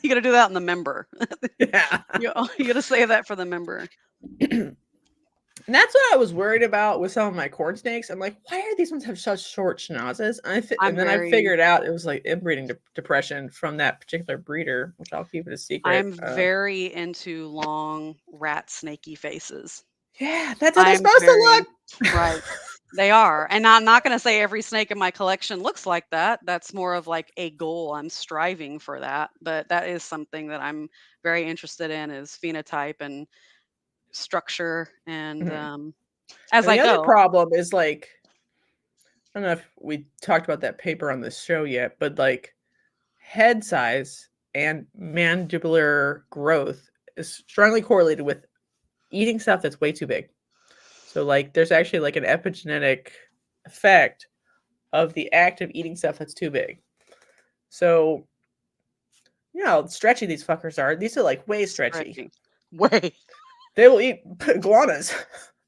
You got to do that in the member. Yeah. You got to say that for the member. And that's what I was worried about with some of my corn snakes. I'm like, why are these ones have such short schnozzes? And then I figured out it was like inbreeding depression from that particular breeder, which I'll keep it a secret. I'm very into long rat snaky faces. Yeah, that's how they're supposed to look. Right. They are. And I'm not going to say every snake in my collection looks like that. That's more of like a goal. I'm striving for that. But that is something that I'm very interested in is phenotype and structure and as And I the other go. problem is like, I don't know if we talked about that paper on this show yet, but like head size and mandibular growth is strongly correlated with eating stuff that's way too big. So like there's actually like an epigenetic effect of the act of eating stuff that's too big. So you know how stretchy these fuckers are. These are like way stretchy. Way. They will eat iguanas.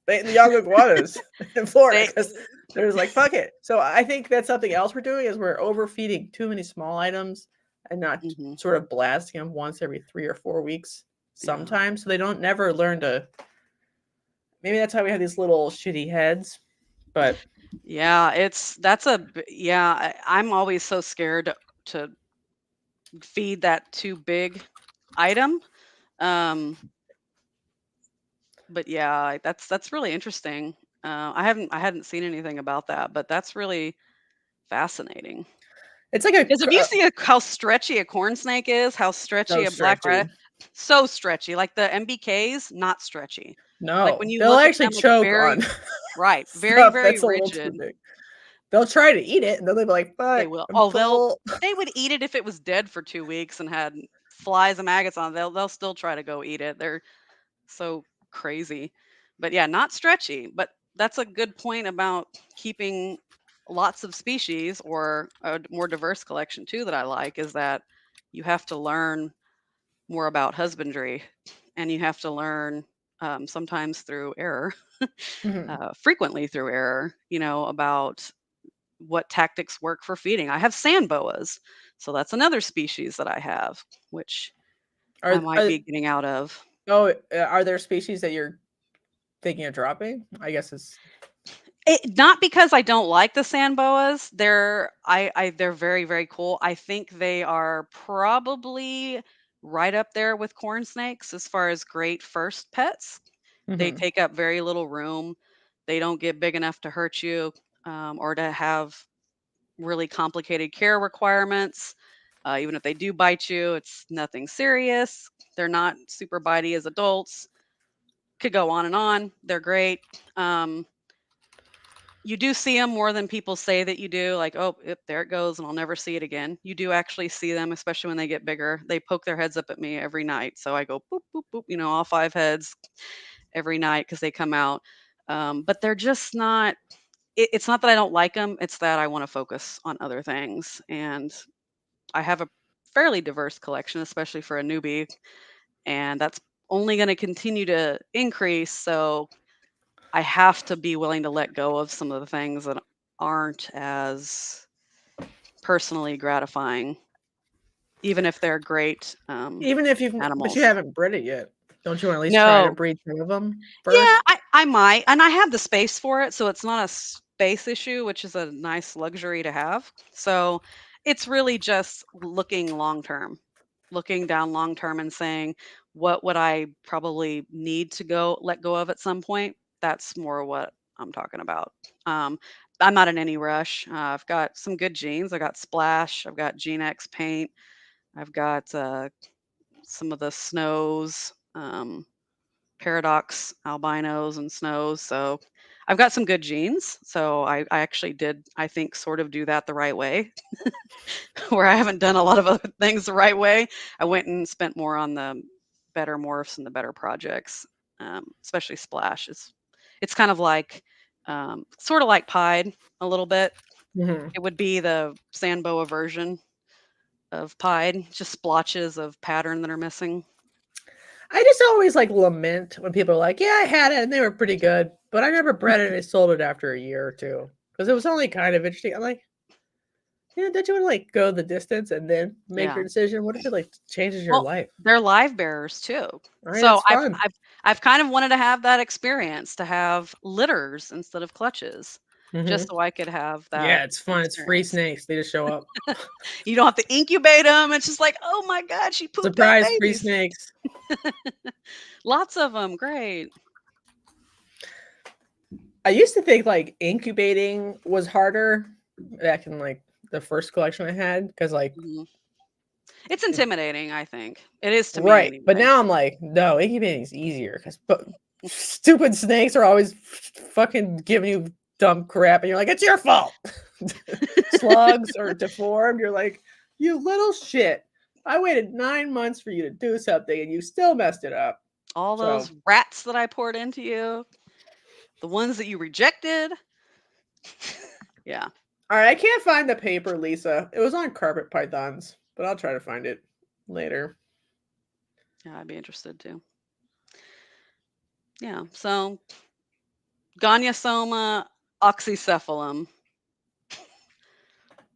They eat the young iguanas in Florida because there's like fuck it. So I think that's something else we're doing is we're overfeeding too many small items and not sort of blasting them once every 3 or 4 weeks sometimes. So they don't never learn to. Maybe that's why we have these little shitty heads. But yeah, I'm always so scared to feed that too big item. But yeah, that's really interesting. I hadn't seen anything about that, but that's really fascinating. It's like Because if you see how stretchy a corn snake is, how stretchy a black rat, so stretchy. Like the MBKs, not stretchy. No, like when you they'll look actually at them, choke very, on right, very very that's a little rigid. too big. They'll try to eat it, and then they'll be like, "Fuck, They will. I'm full." They would eat it if it was dead for 2 weeks and had flies and maggots on it. They'll still try to go eat it. They're so crazy. But yeah, not stretchy. But that's a good point about keeping lots of species or a more diverse collection too that I like is that you have to learn more about husbandry and you have to learn sometimes through error, frequently through error, about what tactics work for feeding. I have sand boas. So that's another species that I have, which I might be getting out of. Oh, are there species that you're thinking of dropping? I guess it's Not because I don't like the sand boas. They're very, very cool. I think they are probably right up there with corn snakes as far as great first pets. They take up very little room. They don't get big enough to hurt you or to have really complicated care requirements. Even if they do bite you, it's nothing serious. They're not super bitey as adults. Could go on and on. They're great. You do see them more than people say that you do. Like, oh, yep, there it goes, and I'll never see it again. You do actually see them, especially when they get bigger. They poke their heads up at me every night. So I go boop, boop, boop, all 5 heads every night because they come out. But they're just not, it's not that I don't like them. It's that I want to focus on other things. And I have a fairly diverse collection, especially for a newbie. And that's only going to continue to increase. So I have to be willing to let go of some of the things that aren't as personally gratifying, even if they're great even if animals. But you haven't bred it yet. Don't you want to at least try to breed some of them first? Yeah, I might, and I have the space for it, so it's not a space issue, which is a nice luxury to have. So it's really just looking long term, looking down long term and saying, what would I probably need to let go of at some point? That's more what I'm talking about. I'm not in any rush. I've got some good genes. I got Splash. I've got Gene X paint. I've got some of the snows, paradox albinos and snows. So I've got some good genes. So I actually did, I think, sort of do that the right way, where I haven't done a lot of other things the right way. I went and spent more on the better morphs and the better projects, especially Splash. It's kind of like, sort of like Pied a little bit. It would be the Sandboa version of Pied, just splotches of pattern that are missing. I just always like lament when people are like, "Yeah, I had it and they were pretty good, but I never bred it and I sold it after a year or two because it was only kind of interesting." I'm like, "Yeah, don't you want to like go the distance and then make your decision? What if it like changes your life?" They're live bearers too. Right, So it's fun. I've kind of wanted to have that experience, to have litters instead of clutches, just so I could have that Yeah, it's fun. It's free experience. snakes. They just show up. You don't have to incubate them. It's just like, oh my God, she pooped out Surprise, free babies. snakes. Lots of them. Great. I used to think like incubating was harder back in like the first collection I had because like Mhm. It's intimidating, I think. It is to me right, but anyway. now I'm like no, incubating is easier because stupid snakes are always fucking giving you dumb crap, and you're like it's your fault. Slugs are deformed. You're like you little shit. I waited 9 months for you to do something, and you still messed it up. All So those rats that I poured into you, the ones that you rejected. Yeah. all right, I can't find the paper, Lisa. It was on carpet pythons, but I'll try to find it later. Yeah, I'd be interested too. Yeah. So Goniosoma oxycephalum,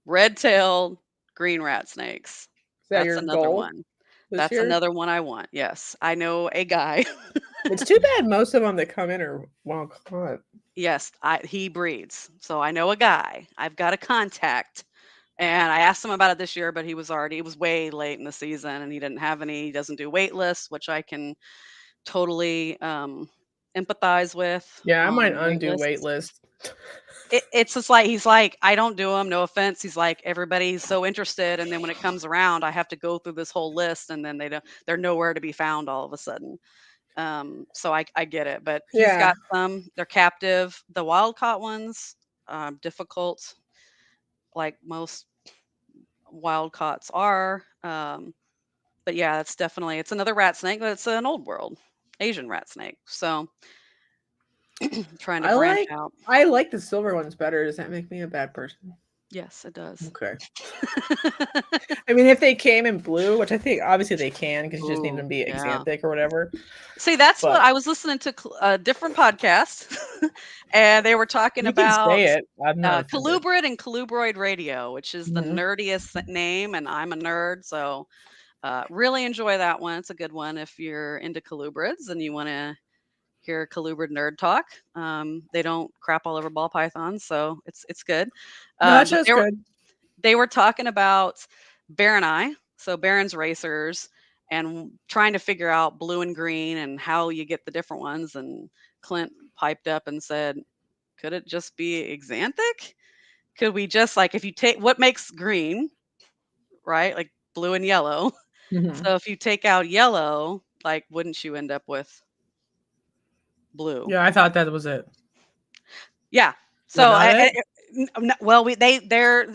red-tailed green rat snakes. Is that That's your another goal one. this That's year? another one I want. Yes. I know a guy. It's too bad most of them that come in are well caught. Yes, he breeds. So I know a guy. I've got a contact. And I asked him about it this year, but it was way late in the season and he didn't have any. He doesn't do wait lists, which I can totally empathize with Yeah, I might on wait undo wait lists. list. It's just like he's like, I don't do them, no offense. He's like, everybody's so interested, and then when it comes around, I have to go through this whole list, and then they're nowhere to be found all of a sudden. So I get it, but he's Yeah, got some. They're captive. The wild caught ones, difficult, like most wild caughts are. But yeah, it's another rat snake, but it's an old world Asian rat snake. So trying to I branch like out. I like the silver ones better. Does that make me a bad person? Yes, it does. Okay. I mean, if they came in blue, which I think obviously they can because you just need them Ooh, to be yeah. axanthic or whatever. See, that's what But I was listening to a different podcast, and they were talking you can about say it. I'm not offended. colubrid and colubroid radio, which is the Mhm. nerdiest name, and I'm a nerd, so really enjoy that one. It's a good one if you're into colubrids and you want to hear colubrid nerd talk. They don't crap all over ball pythons, so it's good. No, that But show's good. they were talking about Baron Eye, so Baron's racers, and trying to figure out blue and green and how you get the different ones. And Clint piped up and said, "Could it just be axanthic? Could we just like if you take what makes green, right? Like blue and yellow. Mhm. So if you take out yellow, like wouldn't you end up with blue?" Yeah, I thought that was it. Yeah. Is that So not it? well, they're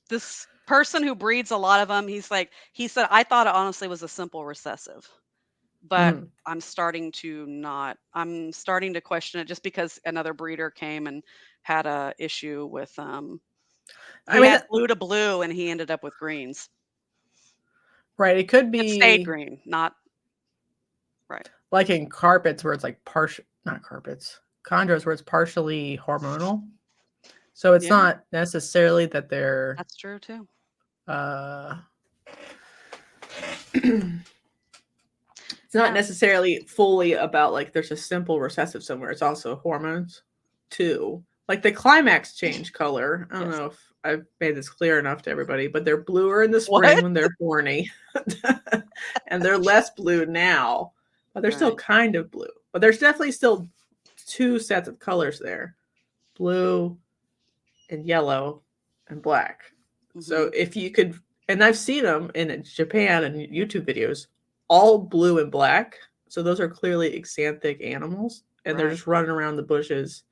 this person who breeds a lot of them. He said I thought it honestly was a simple recessive, but Mhm. I'm starting to question it just because another breeder came and had a issue with I he mean, had blue to blue and he ended up with greens. right? It could It stayed be green, not right. like in carpets where it's like partial, not carpets, chondros where it's partially hormonal. So it's Yeah, not necessarily that they're that's true too. uh it's not Yeah. necessarily fully about like there's a simple recessive somewhere. It's also hormones too. Like the climax change color. I don't Yes. know if I've made this clear enough to everybody, but they're bluer in the spring What? when they're horny. And they're less blue now, but they're still Right. kind of blue. But there's definitely still two sets of colors there. Blue and yellow and black. So Hmm. if you could, and I've seen them in Japan and YouTube videos, all blue and black. So those are clearly axanthic animals, and they're Right. just running around the bushes,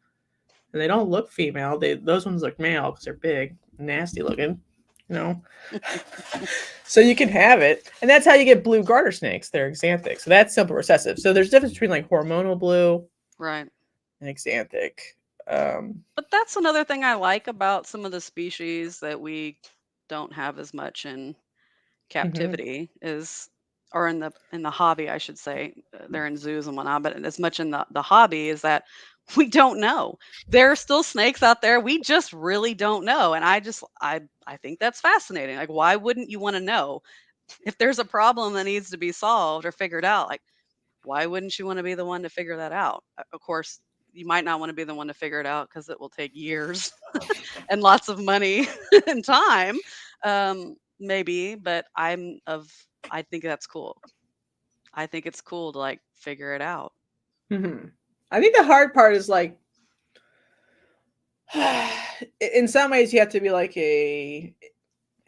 and they don't look female. Those ones look male because they're big, nasty looking, you know. So you can have it, and that's how you get blue garter snakes. They're axanthic, so that's simple recessive. So there's a difference between like hormonal blue Right. and axanthic. Um, But that's another thing I like about some of the species that we don't have as much in mhm. captivity is or in the hobby, I should say. They're in zoos and whatnot, but as much in the hobby is that we don't know. There are still snakes out there. We just really don't know. And I think that's fascinating. Like, why wouldn't you want to know if there's a problem that needs to be solved or figured out? Like, why wouldn't you want to be the one to figure that out? Of course, you might not want to be the one to figure it out because it will take years and lots of money and time, maybe. But I think that's cool. I think it's cool to like figure it out. I think the hard part is like, in some ways, you have to be like a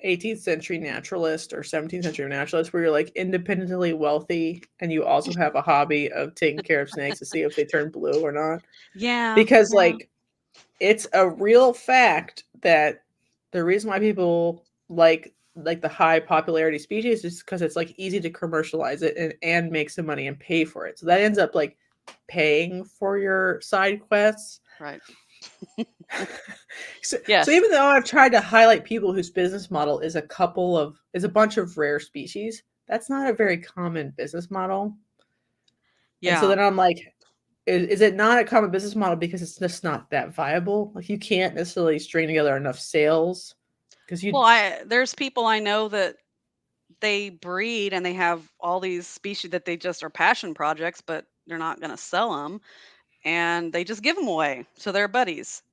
18th century naturalist or 17th century naturalist where you're like independently wealthy and you also have a hobby of taking care of snakes to see if they turn blue or not. Yeah. Because Yeah. like it's a real fact that the reason why people like the high popularity species is because it's like easy to commercialize it and make some money and pay for it. So that ends up like paying for your side quests. Right. So Yes. even though I've tried to highlight people whose business model is a bunch of rare species, that's not a very common business model. And so Yeah. then I'm like, is it not a common business model because it's just not that viable? Like you can't necessarily string together enough sales because you Well, there's people I know that they breed and they have all these species that they just are passion projects, but they're not going to sell them, and they just give them away to their buddies.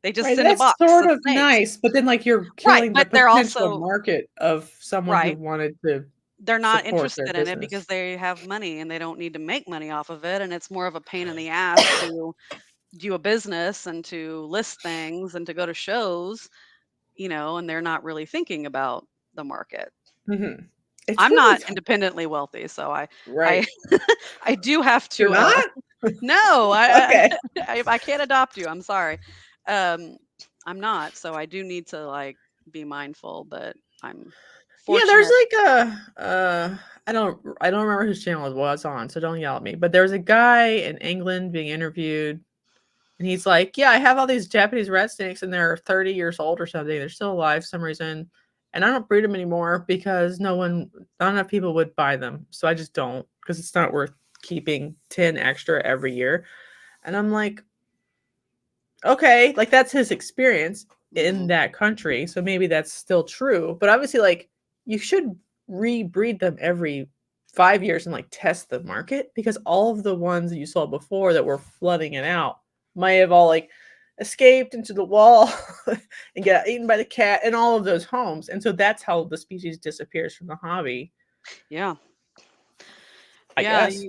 They just right. send a That's box sort of of snakes. nice, but then like you're Right, killing the but they're potential also market of someone who right. wanted to They're not support their interested in it business. because they have money and they don't need to make money off of it, and it's more of a pain in the ass to do a business and to list things and to go to shows, and they're not really thinking about the market. Mhm. It's I'm really not independently wealthy, so I right. I do have You're to not? no, Okay. I can't adopt you. I'm sorry. Um I'm not, so I do need to like be mindful, but I'm Yeah, there's fortunate. like I don't remember whose channel it was on, so don't yell at me. But there was a guy in England being interviewed, and he's like, "Yeah, I have all these Japanese red snakes, and they're 30 years old or something. They're still alive for some reason, and I don't breed them anymore because not enough people would buy them. So I just don't because it's not worth keeping 10 extra every year." And I'm like, okay, like that's his experience in Mhm. that country. So maybe that's still true. But obviously, like you should rebreed them every 5 years and like test the market because all of the ones that you saw before that were flooding it out might have all like escaped into the wall and get eaten by the cat and all of those homes. And so that's how the species disappears from the hobby, Yeah. I Yeah, guess.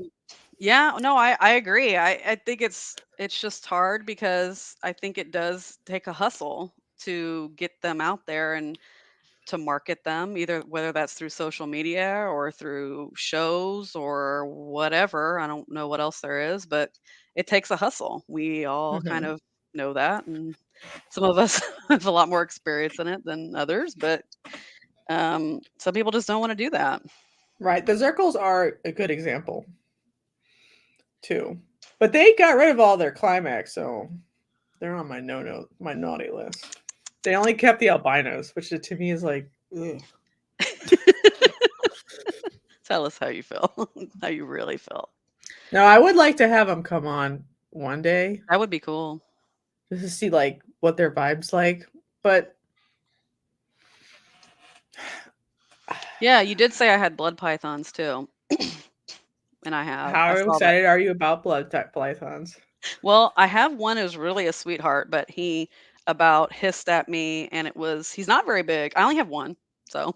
yeah, no, I agree. I think it's just hard because I think it does take a hustle to get them out there and to market them, either whether that's through social media or through shows or whatever. I don't know what else there is, but it takes a hustle. We all kind Mhm. of know that, and some of us have a lot more experience in it than others, but some people just don't want to do that. Right. The Zirkles are a good example too. But they got rid of all their climax, so they're on my naughty list. They only kept the albinos, which to me is like, ugh. Tell us how you feel, how you really feel. Now I would like to have them come on one day That would be cool. just to see like what their vibes like. But Yeah, you did say I had blood pythons too. And I have. I how saw that. excited are you about blood type pythons? Well, I have one who's really a sweetheart, but he about hissed at me and he's not very big. I only have one. So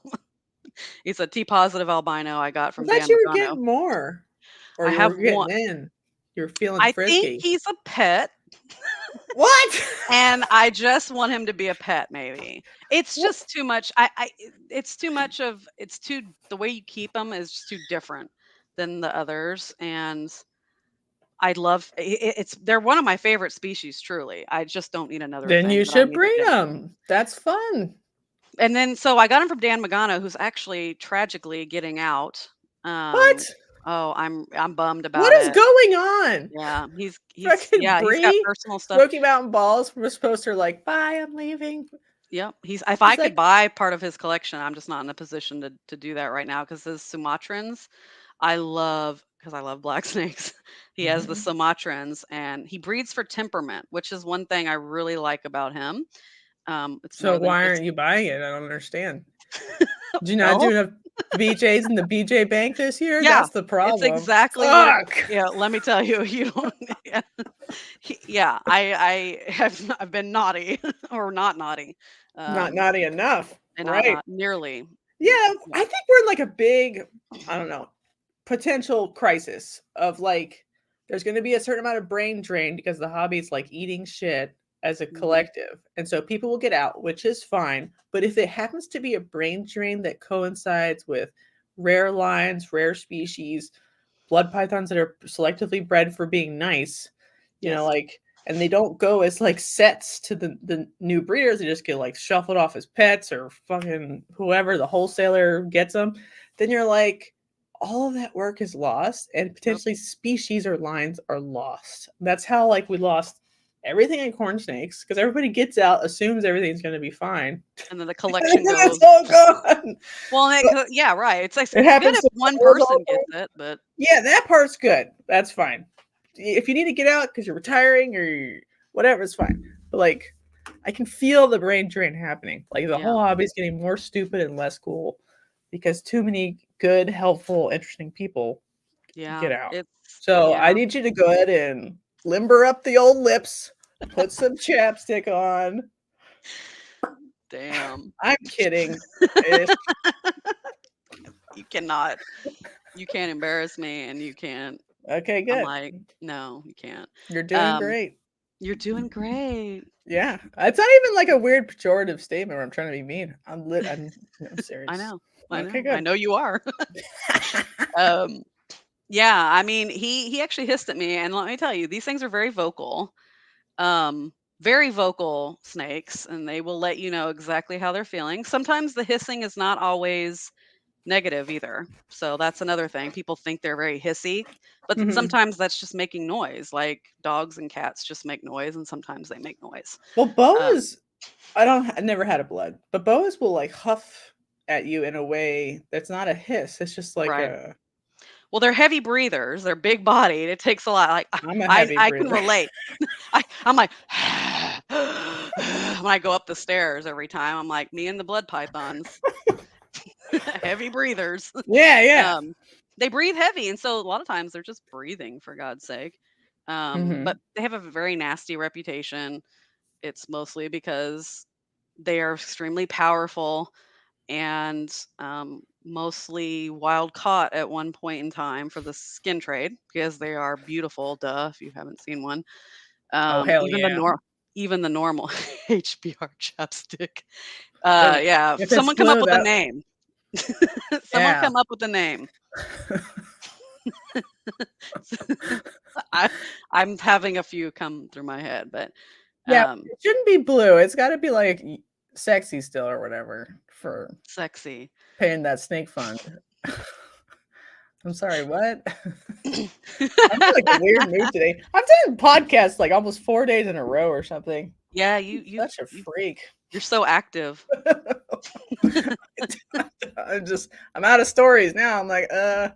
he's a T positive albino I got I from thought Dan you were Magano. getting more, or I you have were one. getting in. You were feeling I think frisky. he's a pet What? and I just want him to be a pet maybe. It's What? just too much. It's too much of it's too the way you keep them is just too different than the others, and I love it's they're one of my favorite species, truly. I just don't need another Then thing you that I should need to bring get. them. That's fun. And then so I got him from Dan Magano, who's actually tragically getting out. Um, What? oh, I'm bummed What about is it. going on? Yeah, he's Fucking yeah, he's got Bree, personal stuff. Smoky Mountain Balls from his poster, like, bye, I'm leaving. Yep, he's if I He's could like, buy part of his collection, I'm just not in a position to do that right now because his Sumatrans, I love because I love black snakes. He has the mhm. Sumatrans and he breeds for temperament, which is one thing I really like about him. It's So more than why just aren't you buying it? I don't understand. Do you not do well, enough? BJ's in the BJ Bank this year? Yeah, That's the it's problem. exactly what it Fuck! yeah, let me tell you, you don't yeah. Yeah, I have I've been naughty or not naughty, Not um, naughty enough. and Right. not nearly. Yeah, Yeah. I think we're in like a big, I don't know, potential crisis of like there's going to be a certain amount of brain drain because the hobby's like eating shit as a Mhm. collective. And so people will get out, which is fine. But if it happens to be a brain drain that coincides with rare lines, rare species, blood pythons that are selectively bred for being nice, Yes. like, and they don't go as like sets to the new breeders, they just get like shuffled off as pets or fucking whoever the wholesaler gets them, then you're like, all of that work is lost and Yep. potentially species or lines are lost. That's how like we lost everything in corn snakes because everybody gets out, assumes everything's going to be fine. And then the And collection then it's goes all gone. well, and So yeah, right. it It's good happens if to one all the person gets time. it, but Yeah, that part's good. That's fine. If you need to get out because you're retiring or whatever, it's fine. But like, I can feel the brain drain happening. Like the yeah. whole hobby is getting more stupid and less cool because too many good, helpful, interesting people Yeah. get out. It's So I yeah. need you to go ahead and limber up the old lips, put some chapstick on. Damn. I'm kidding. Ish. You cannot. You can't embarrass me and you can't Okay, I'm good. like, no, you can't. You're doing Um, great. you're doing great. Yeah, it's not even like a weird pejorative statement where I'm trying to be mean. I'm I serious. know. Okay, I good. know you are. um, yeah, I mean, he actually hissed at me and let me tell you, these things are very vocal. Um, very vocal snakes and they will let you know exactly how they're feeling. Sometimes the hissing is not always negative either. So that's another thing. People think they're very hissy, but Mhm. sometimes that's just making noise. Like dogs and cats just make noise and sometimes they make noise. Well, Um, boas, I never had a blood, but boas will like huff at you in a way that's not a hiss. It's just like right. a Well, they're heavy breathers. They're big bodied. It takes a lot. Like I'm a heavy I can breather. relate. I'm like when I go up the stairs every time. I'm like me and the blood pythons, heavy breathers. Yeah, yeah. Um, they breathe heavy, and so a lot of times they're just breathing for God's sake. But Mhm. they have a very nasty reputation. It's mostly because they are extremely powerful and mostly wild caught at one point in time for the skin trade because they are beautiful. Duh, if you haven't seen one, Oh, hell even the yeah. even the normal HBR chapstick. If Yeah, if it's someone come up blue, with a that name. Someone yeah. come up with a name. I I'm having a few come through my head, but Yeah, um, it shouldn't be blue. It's gotta be like sexy still or whatever for sexy. paying that snake fund. I'm sorry, what? I'm in like a weird mood today. I've done podcasts like almost 4 days in a row or something. Yeah, I'm such a freak. you're so active. I'm out of stories now. I'm like, uh.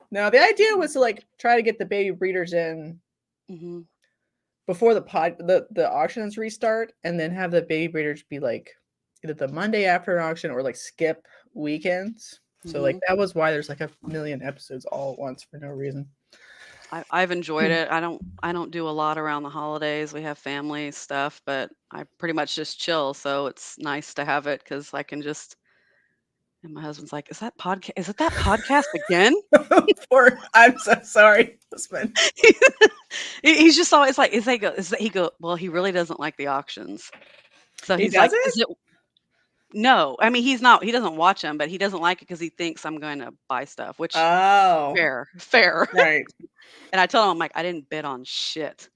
No, the idea was to like try to get the baby breeders in Hmm. before the auctions restart, and then have the baby breeders be like either the Monday after an auction or like skip weekends. So like Hmm. that was why there's like a million episodes all at once for no reason. I've enjoyed Hmm. it. I don't do a lot around the holidays. We have family stuff, but I pretty much just chill. So it's nice to have it because I can just. And my husband's like, "Is that podcast? Is it that podcast again?" I'm so sorry, husband. He's just always like, "Is they go? Is that he go? Well, he really doesn't like the auctions, so He he's like, doesn't? is it no, I mean, he's not he doesn't watch them, but he doesn't like it because he thinks I'm going to buy stuff, which Oh, fair. right. And I tell him, I'm like, "I didn't bid on shit."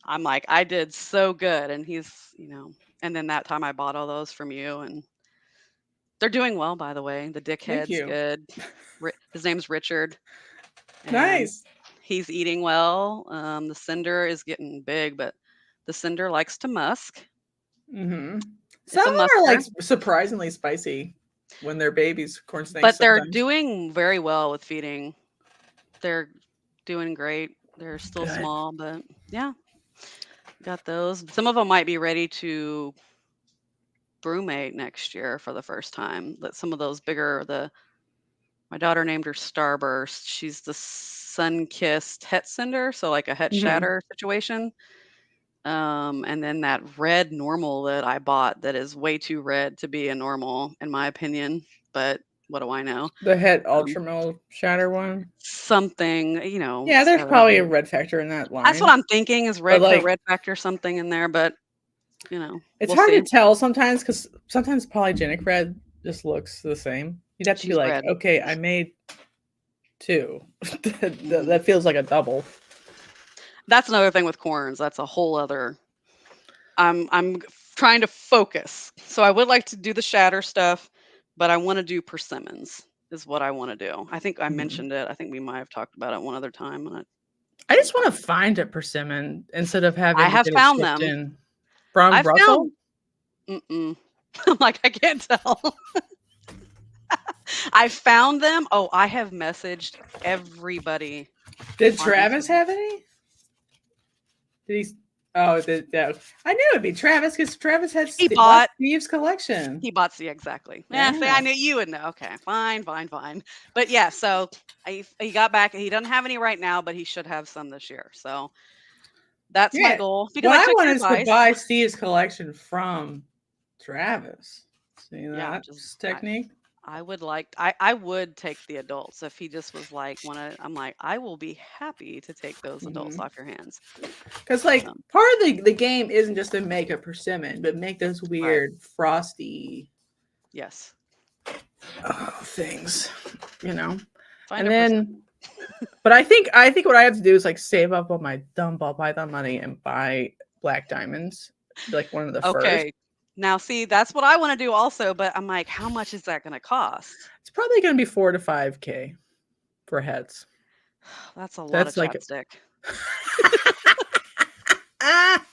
I'm like, "I did so good." And he's, and then that time I bought all those from you and they're doing well, by the way. The Thank dickhead's you. good. His name's Richard and Nice. he's eating well. The cinder is getting big, but the cinder likes to musk. Hmm. Some It's a of them are like musker. surprisingly spicy when they're babies, corn snakes But they're sometimes. doing very well with feeding. They're doing great. They're still Good. small, but yeah, got those. Some of them might be ready to brewmate next year for the first time. That some of those bigger my daughter named her Starburst. She's the sun-kissed het cinder, so like a het Mhm. shatter situation. And then that red normal that I bought that is way too red to be a normal, in my opinion. But what do I know? The Het Um, Ultramil Shatter one. something, Yeah, it's there's got probably a red factor in that that's what line. I'm thinking is But, put like, red factor something in there, but it's we'll hard to see. tell sometimes because sometimes polygenic red just looks the same. You'd have to be She's like, red. "Okay, I made 2." Mhm. That feels like a double. That's another thing with corns. That's a whole other. I'm trying to focus. So I would like to do the shatter stuff, but I want to do persimmons is what I want to do. I think I Mhm. mentioned it. I think we might have talked about it one other time, and I just sometime. wanna find a persimmon instead of I having to have get it found shipped them. in. From I found. Brussels? Mm-mm. I'm like I can't tell. I found them. Oh, I have messaged everybody Did on Travis Instagram. have any? Did he? Oh, yeah. I knew it'd be Travis because Travis had He bought bought. Steve's collection. He bought, see, exactly. Yeah, see, I Yeah. knew you would know. Okay, fine, fine, fine. But yeah, so he got back. He doesn't have any right now, but he should have some this year. So that's my Yeah. goal because What I I took want your is to advice. buy Steve's collection from Travis. See Yeah, that technique? I would like I would take the adults if he just was like wanna. I'm like I will be happy to take those adults off your hands. Because, like, Um, part of the game isn't just to make a persimmon, but make those right. weird frosty Yes. things, you know? Find And a percent. then but I think what I have to do is like save up all my dumb ball python money and buy black diamonds. Be like one of the first. Okay. Now see, that's what I want to do also, but I'm like, how much is that gonna cost? It's probably gonna be 4 to 5K for heads. That's a lot of That's like chapstick. ah,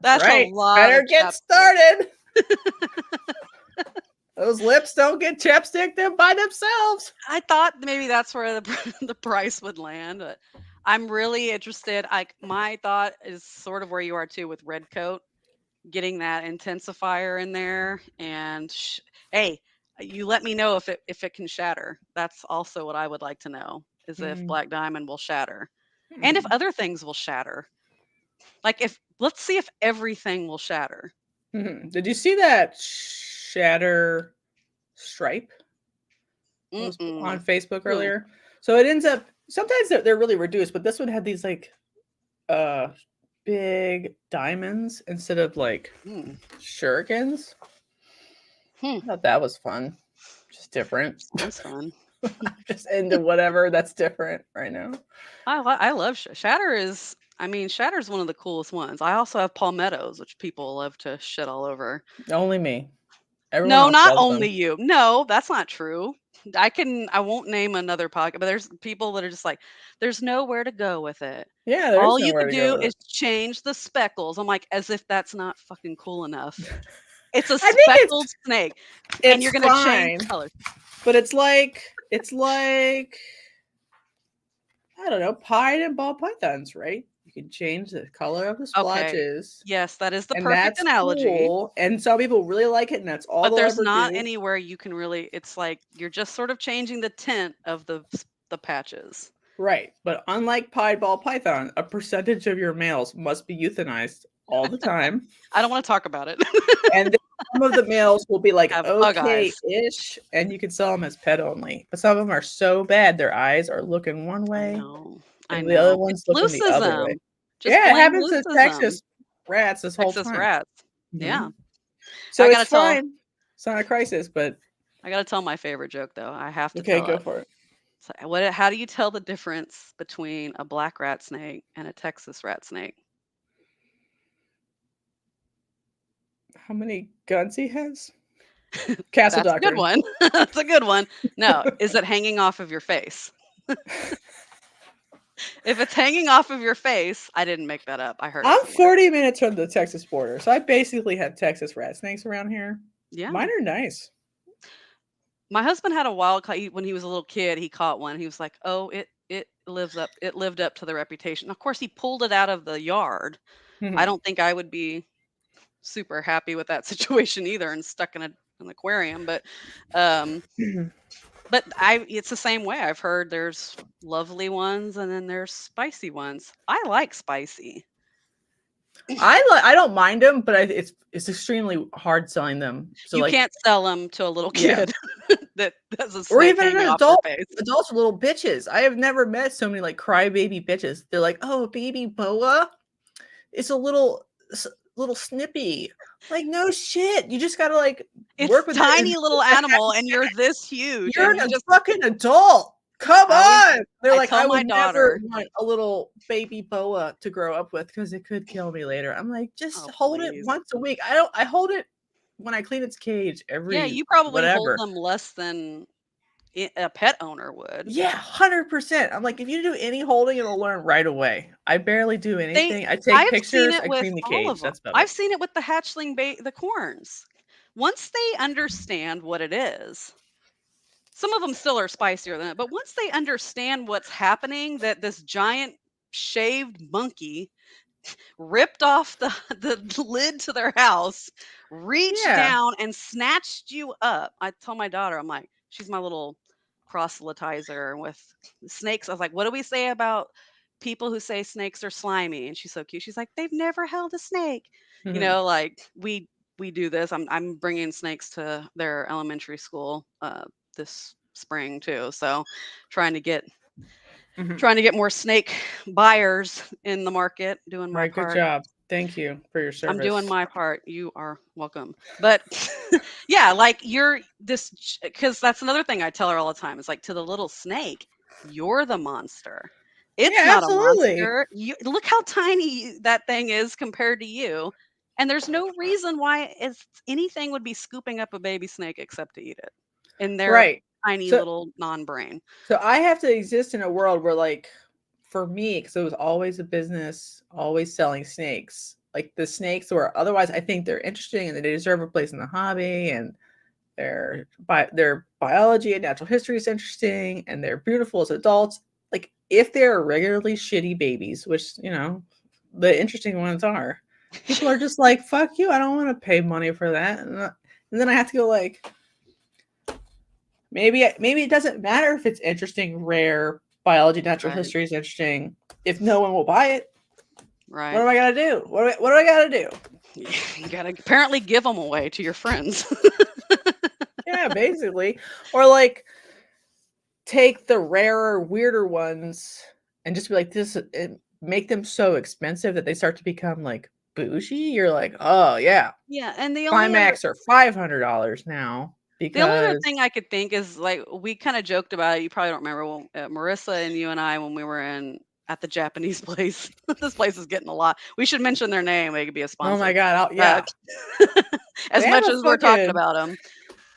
that's That's a right. lot Better of get chapstick. started. Those lips don't get chapstick them by themselves. I thought maybe that's where the the price would land, but I'm really interested. My thought is sort of where you are too with red coat, getting that intensifier in there, and hey, you let me know if it can shatter. That's also what I would like to know is if Mm, black diamond will shatter, and if mhm, other things will shatter. Like if let's see if everything will shatter. mhm. Did you see that shatter stripe that was on Mm-mm. Facebook Ooh. earlier? So it ends up sometimes they're really reduced, but this one had these like uh big diamonds instead of like Mm. shurikens. Hmm. I thought that was fun. Just different. Sounds fun. Just into whatever that's different right now. I love Shatter is I mean, Shatter's one of the coolest ones. I also have palmettos, which people love to shit all over. Only me. Everyone No, else not loves only them. you. No, that's not true. I won't name another pocket, but there's people that are just like, there's nowhere to go with it. Yeah, there is All you nowhere could to go do with is it. change the speckles. I'm like, as if that's not fucking cool enough. It's a I think speckled snake, and it's you're gonna change fine, colors. but it's like I don't know, pied and ball pythons, right? You can change the color of the Okay. splotches, Yes, that is the and perfect that's analogy. cool. And some people really like it, and that's all But they'll there's ever not do. anywhere you can really it's like you're just sort of changing the tint of the patches. Right. But unlike pied ball python, a percentage of your males must be euthanized all the time. I don't wanna talk about it. And then some of the males will be like Have bug eyes. okay-ish, and you can sell them as pet only. But some of them are so bad, their eyes are looking one I way, know. I and the other know. It's one's looking the other way. leucism. Just Yeah, it plain happens to leucism. Texas rats this whole Texas time. rats. Yeah. Mhm. So I it's gotta tell fine. It's not a crisis, but I gotta tell my favorite joke though. I have to okay, tell go it. for it. So what how do you tell the difference between a black rat snake and a Texas rat snake? How many guns he has? Castle That's a good doctrine. one. That's a good one. No, is it hanging off of your face? If it's hanging off of your face, I didn't make that up. I heard it I'm somewhere. 40 minutes from the Texas border, so I basically have Texas rat snakes around here. Yeah. Mine are nice. My husband had a wild when he was a little kid, he caught one. He was like, "Oh, it lived up to the reputation." Of course, he pulled it out of the yard. I Mhm. don't think I would be super happy with that situation either, and stuck in an aquarium. Um, but it's the same way. I've heard there's lovely ones and then there's spicy ones. I like spicy. I don't mind them, but it's extremely hard selling them. So You like, can't sell them to a little yeah, kid that has a or snake even hanging an off their adult. face. Adults are little bitches. I have never met so many like crybaby bitches. They're like, oh, baby boa, it's a little snippy. Like, no shit. You just gotta like It's work with tiny it. little animal, and you're this huge, You're and you a just. fucking adult. Come on. They're I like, tell I my would never daughter, want a little baby boa to grow up with because it could kill me later. I'm like, just oh hold it please. once a week. I hold it when I clean its cage Yeah, every you probably hold whatever. them less than a pet owner would. Yeah, 100%. I'm like, if you do any holding, it'll learn right away. I barely do anything. I take I've seen pictures, it I with clean the all of cage. them. That's about I've it. seen it with the hatchling the corns. Once they understand what it is, some of them still are spicier than it, but once they understand what's happening, that this giant shaved monkey ripped off the lid to their house, reached Yeah. down and snatched you up. I told my daughter, I'm like, she's my little proselytizer with snakes. I was like, what do we say about people who say snakes are slimy? And she's so cute. She's like, they've never held a snake. Mhm. Like we do this. I'm bringing snakes to their elementary school this spring too. So trying to get Mhm. trying to get more snake buyers in the market, doing my Right, good part. job. Thank you for your I'm doing service. my part. You are welcome. But yeah, like you're this, because that's another thing I tell her all the time. It's like, to the little snake, you're the monster. It's Yeah, not a absolutely. monster. You look how tiny that thing is compared to you. And there's no reason why anything would be scooping up a baby snake except to eat it in their Right. tiny So little non-brain. so I have to exist in a world where like for me, because it was always a business, always selling snakes. Like the snakes were otherwise I think they're interesting and they deserve a place in the hobby and their biology and natural history is interesting and they're beautiful as adults. Like if they're regularly shitty babies, which the interesting ones are, people are just like, fuck you, I don't want to pay money for that. And then I have to go like, maybe it doesn't matter if it's interesting, rare, biology, natural Right. history is interesting. If no one will buy it, what Right. am I gonna do? What do I gotta do? You gotta apparently give them away to your friends. Yeah, basically. Or like take the rarer, weirder ones and just be like make them so expensive that they start to become like bougie. You're like, oh yeah, Yeah, and Climax are $500 now the only other because thing I could think is, like, we kinda joked about it. You probably don't remember when Marissa and you and I, when we were at the Japanese place. This place is getting a lot. We should mention their name. They could be a oh my sponsor. god, Uh, yeah, as they have much a as we're talking fucking about them.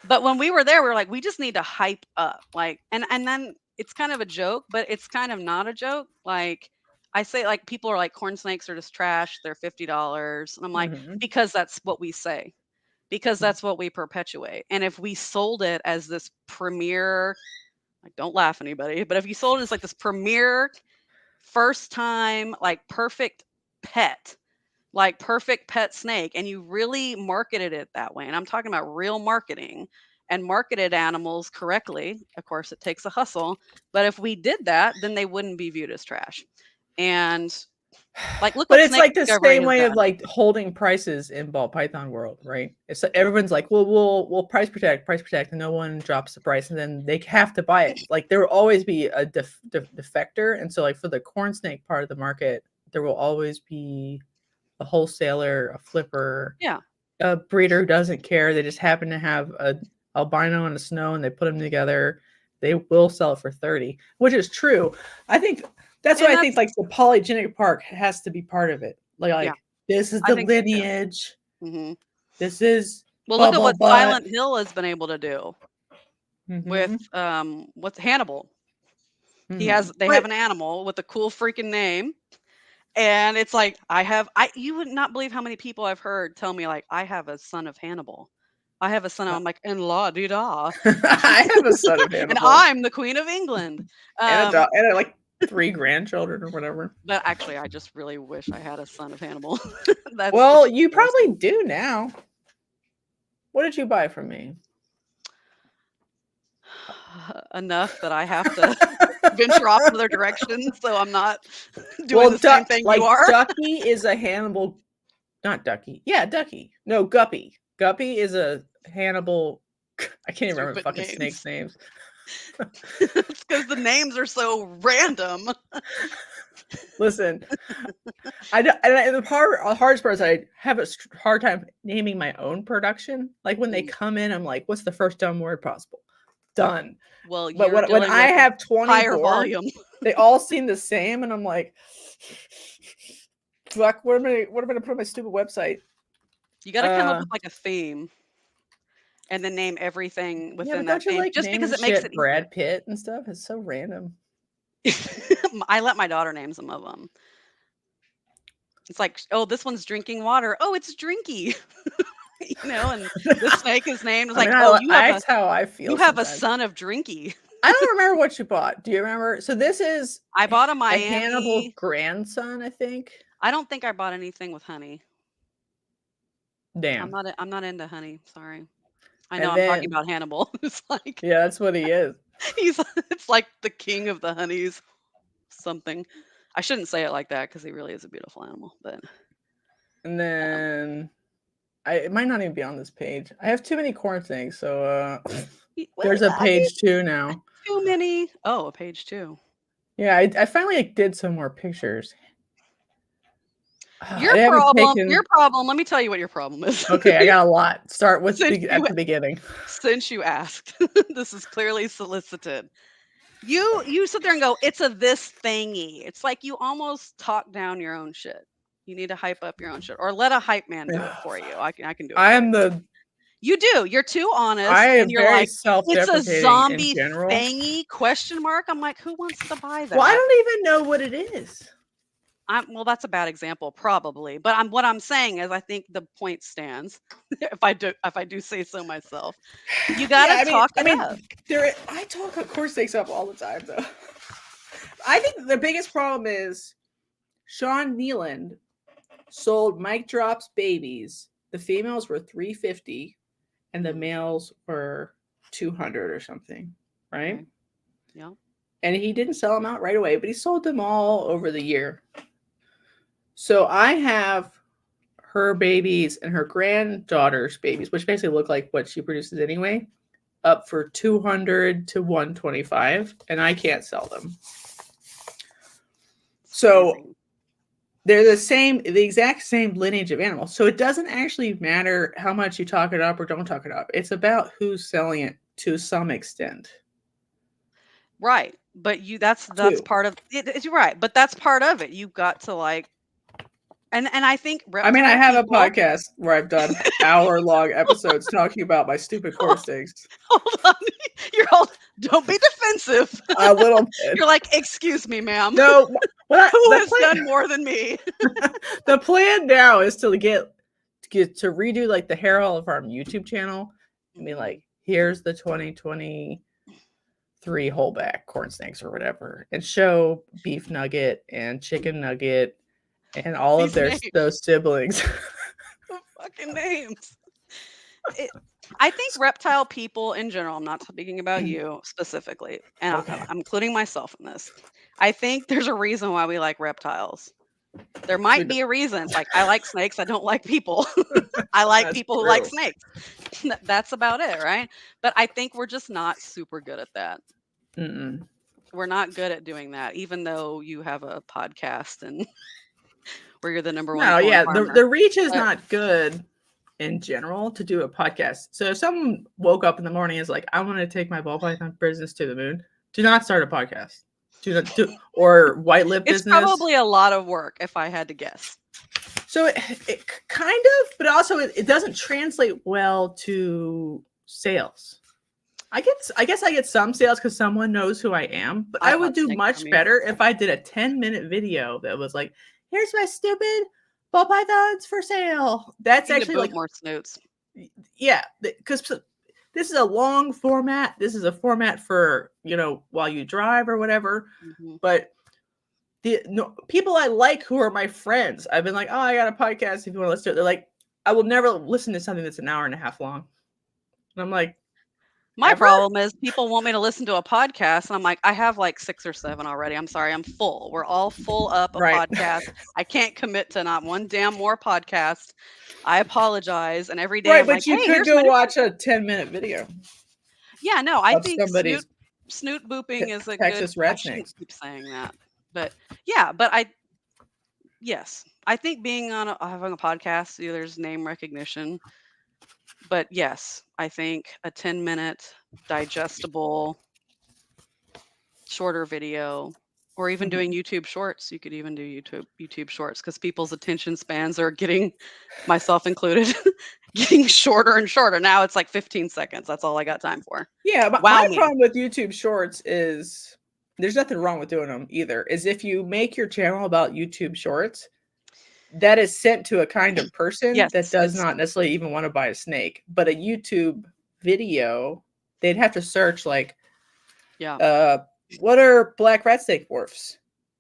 But when we were there, we were like, we just need to hype up. Like, and then it's kind of a joke, but it's kind of not a joke. Like, I say, like, people are like, corn snakes are just trash. They're $50. And I'm like, Mhm. because that's what we say, because that's what we perpetuate. And if we sold it as this premier, like, don't laugh anybody, but if you sold it as like this premier first time, like perfect pet snake, and you really marketed it that way, and I'm talking about real marketing, and marketed animals correctly. Of course, it takes a hustle, but if we did that, then they wouldn't be viewed as trash. And like, look But what it's Snake like the Discovery same has way of done. like holding prices in ball python world, right? It's like everyone's like, well, we'll price protect, and no one drops the price, and then they have to buy it. Like there will always be a defector, and so like for the corn snake part of the market, there will always be a wholesaler, a flipper, Yeah. a breeder who doesn't care. They just happen to have a albino and a snow, and they put them together. They will sell it for 30, which is true. I think that's why And I think that's, like the polygenic part has to be part of it. yeah, This is I the think so too. lineage. Hmm. This is Well, look at bubble what butt. Silent Hill has been able to do with Hmm. what's Hannibal. Hmm. They have But an animal with a cool freaking name. And it's like, I you would not believe how many people I've heard tell me, like, I have a son of Hannibal. I have a son. I'm like, and la di da. I have a son of And Hannibal I'm the Queen of England. and a Um, dog and a like 3 grandchildren or whatever. But actually, I just really wish I had a son of Hannibal. That's Well, just you probably embarrassing. do now. What did you buy from me? Enough that I have to venture off in other directions, so I'm not doing Well, the same thing you are. Ducky is a Hannibal, not Ducky. Yeah, Ducky. No, Guppy. Guppy is a Hannibal. I can't even remember Stupid fucking names. snakes' names. It's because the names are so random. Listen, the hardest part is I have a hard time naming my own production. Like when they come in, I'm like, what's the first dumb word possible? Done. Well, But you're when dealing I with have higher 24, volume. they all seem the same, and I'm like, fuck, what am I gonna put on my stupid website? You got to come up with like a theme, and then name everything Yeah, within but that don't you theme, like just because naming it makes shit it Brad Pitt and stuff? It's so random. easier. I let my daughter name some of them. It's like, oh, this one's drinking water. Oh, it's Drinky. And this snake is named. It's like, oh, that's how I feel. you have a Sometimes. son of Drinky. I don't remember what you bought. Do you remember? So this is I bought a a Miami. Hannibal grandson, I think. I don't think I bought anything with honey. Damn. I'm not into honey. Sorry. I And know I'm then, talking about Hannibal. It's like yeah, that's what he is. it's like the king of the honeys. Something. I shouldn't say it like that because he really is a beautiful animal. But And then it might not even be on this page. I have too many corn things, so there's a page 2 now. Too many. Oh, a page 2. Yeah, I finally did some more pictures. Your problem. Let me tell you what your problem is. Okay, I got a lot. Start with at the beginning. Since you asked, this is clearly solicited. You sit there and go, it's a this thingy. It's like you almost talk down your own shit. You need to hype up your own shit, or let a hype man do it for you. I can do it. I am the. You do. You're too honest. I am and you're very like, self-deprecating it's a zombie in general. thingy? Question mark. I'm like, who wants to buy that? Well, I don't even know what it is. Well, that's a bad example, probably. But what I'm saying is, I think the point stands. if I do say so myself, you gotta talk it up. I talk horse snakes up all the time, though. I think the biggest problem is Sean Nealand sold Mike Drops babies. The females were $350, and the males were $200 or something, right? Okay. Yeah. And he didn't sell them out right away, but he sold them all over the year. So I have her babies and her granddaughter's babies, which basically look like what she produces anyway, up for $200 to $125, and I can't sell them. So they're the exact same lineage of animals. So it doesn't actually matter how much you talk it up or don't talk it up. It's about who's selling it to some extent. Right. But that's part of it. You're right. But that's part of it. You've got to like, and I think I have a podcast where I've done hour-long episodes talking about my stupid horse things. Hold on. You're all, don't be defensive. A little bit. You're like, excuse me, ma'am. No. Who has done more than me? The plan now is to get to redo like the Hare Farm YouTube channel and be like, here's the 2023 wholeback corn snakes or whatever, and show Beef Nugget and Chicken Nugget and all of those siblings. Fucking names. I think reptile people in general, I'm not speaking about you specifically, and I'm including myself in this. I think there's a reason why we like reptiles. There might be a reason. It's like, I like snakes. I don't like people. I like people who like snakes. That's about it, right? But I think we're just not super good at that. Mm-mm. We're not good at doing that, even though you have a podcast and where you're the number one. No, yeah, the reach is not good in general to do a podcast. So if someone woke up in the morning and is like, I want to take my ball python business to the moon, do not start a podcast. Or white lip business. It's probably a lot of work if I had to guess. So it kind of, but also it doesn't translate well to sales. I guess I get some sales because someone knows who I am, but I would do much better if I did a 10-minute video that was like, here's my stupid ball pythons for sale. That's actually like more snoots. Yeah, because this is a long format. This is a format for, while you drive or whatever. Mm-hmm. But people I like who are my friends. I've been like, oh, I got a podcast. If you want to listen to it, they're like, I will never listen to something that's an hour and a half long. And I'm like, My ever? problem is people want me to listen to a podcast, and I'm like, I have like 6 or 7 already. I'm sorry, I'm full. We're all full up a Right. podcast. I can't commit to not one damn more podcast. I apologize. And every day Right, I'm but like, you hey, could here's my go new watch podcast. a 10-minute video Yeah, no, I of think somebody's snoot booping is a good. Texas I rat shouldn't snakes. keep saying that, but yeah, but yes, I think being on having a podcast, there's name recognition. But yes, I think a 10-minute digestible, shorter video, or even doing YouTube shorts. You could even do YouTube shorts because people's attention spans are getting, myself included, getting shorter and shorter. Now it's like 15 seconds. That's all I got time for. Yeah, but Wow my me. problem with YouTube Shorts is there's nothing wrong with doing them either. Is if you make your channel about YouTube Shorts, that is sent to a kind of person Yes, that does not necessarily even want to buy a snake. But a YouTube video, they'd have to search like, yeah. What are black rat snake morphs?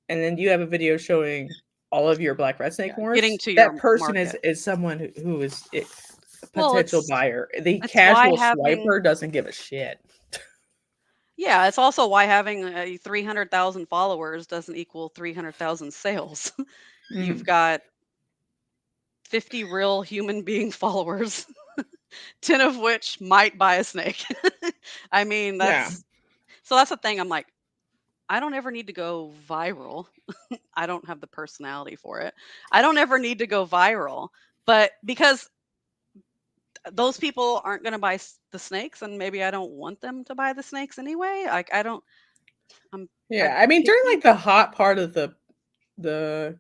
And then you have a video showing all of your black rat snake morphs. Getting to That your person market. is someone who is a Well, potential buyer. The it's why casual having swiper doesn't give a shit. yeah, it's also why having 300,000 followers doesn't equal 300,000 sales. You've got 50 real human being followers, 10 of which might buy a snake. I mean, Yeah. that's the thing. I'm like, I don't ever need to go viral. I don't have the personality for it. I don't ever need to go viral, but because those people aren't going to buy the snakes, and maybe I don't want them to buy the snakes anyway. Like I don't. Yeah, I mean, during like the hot part of the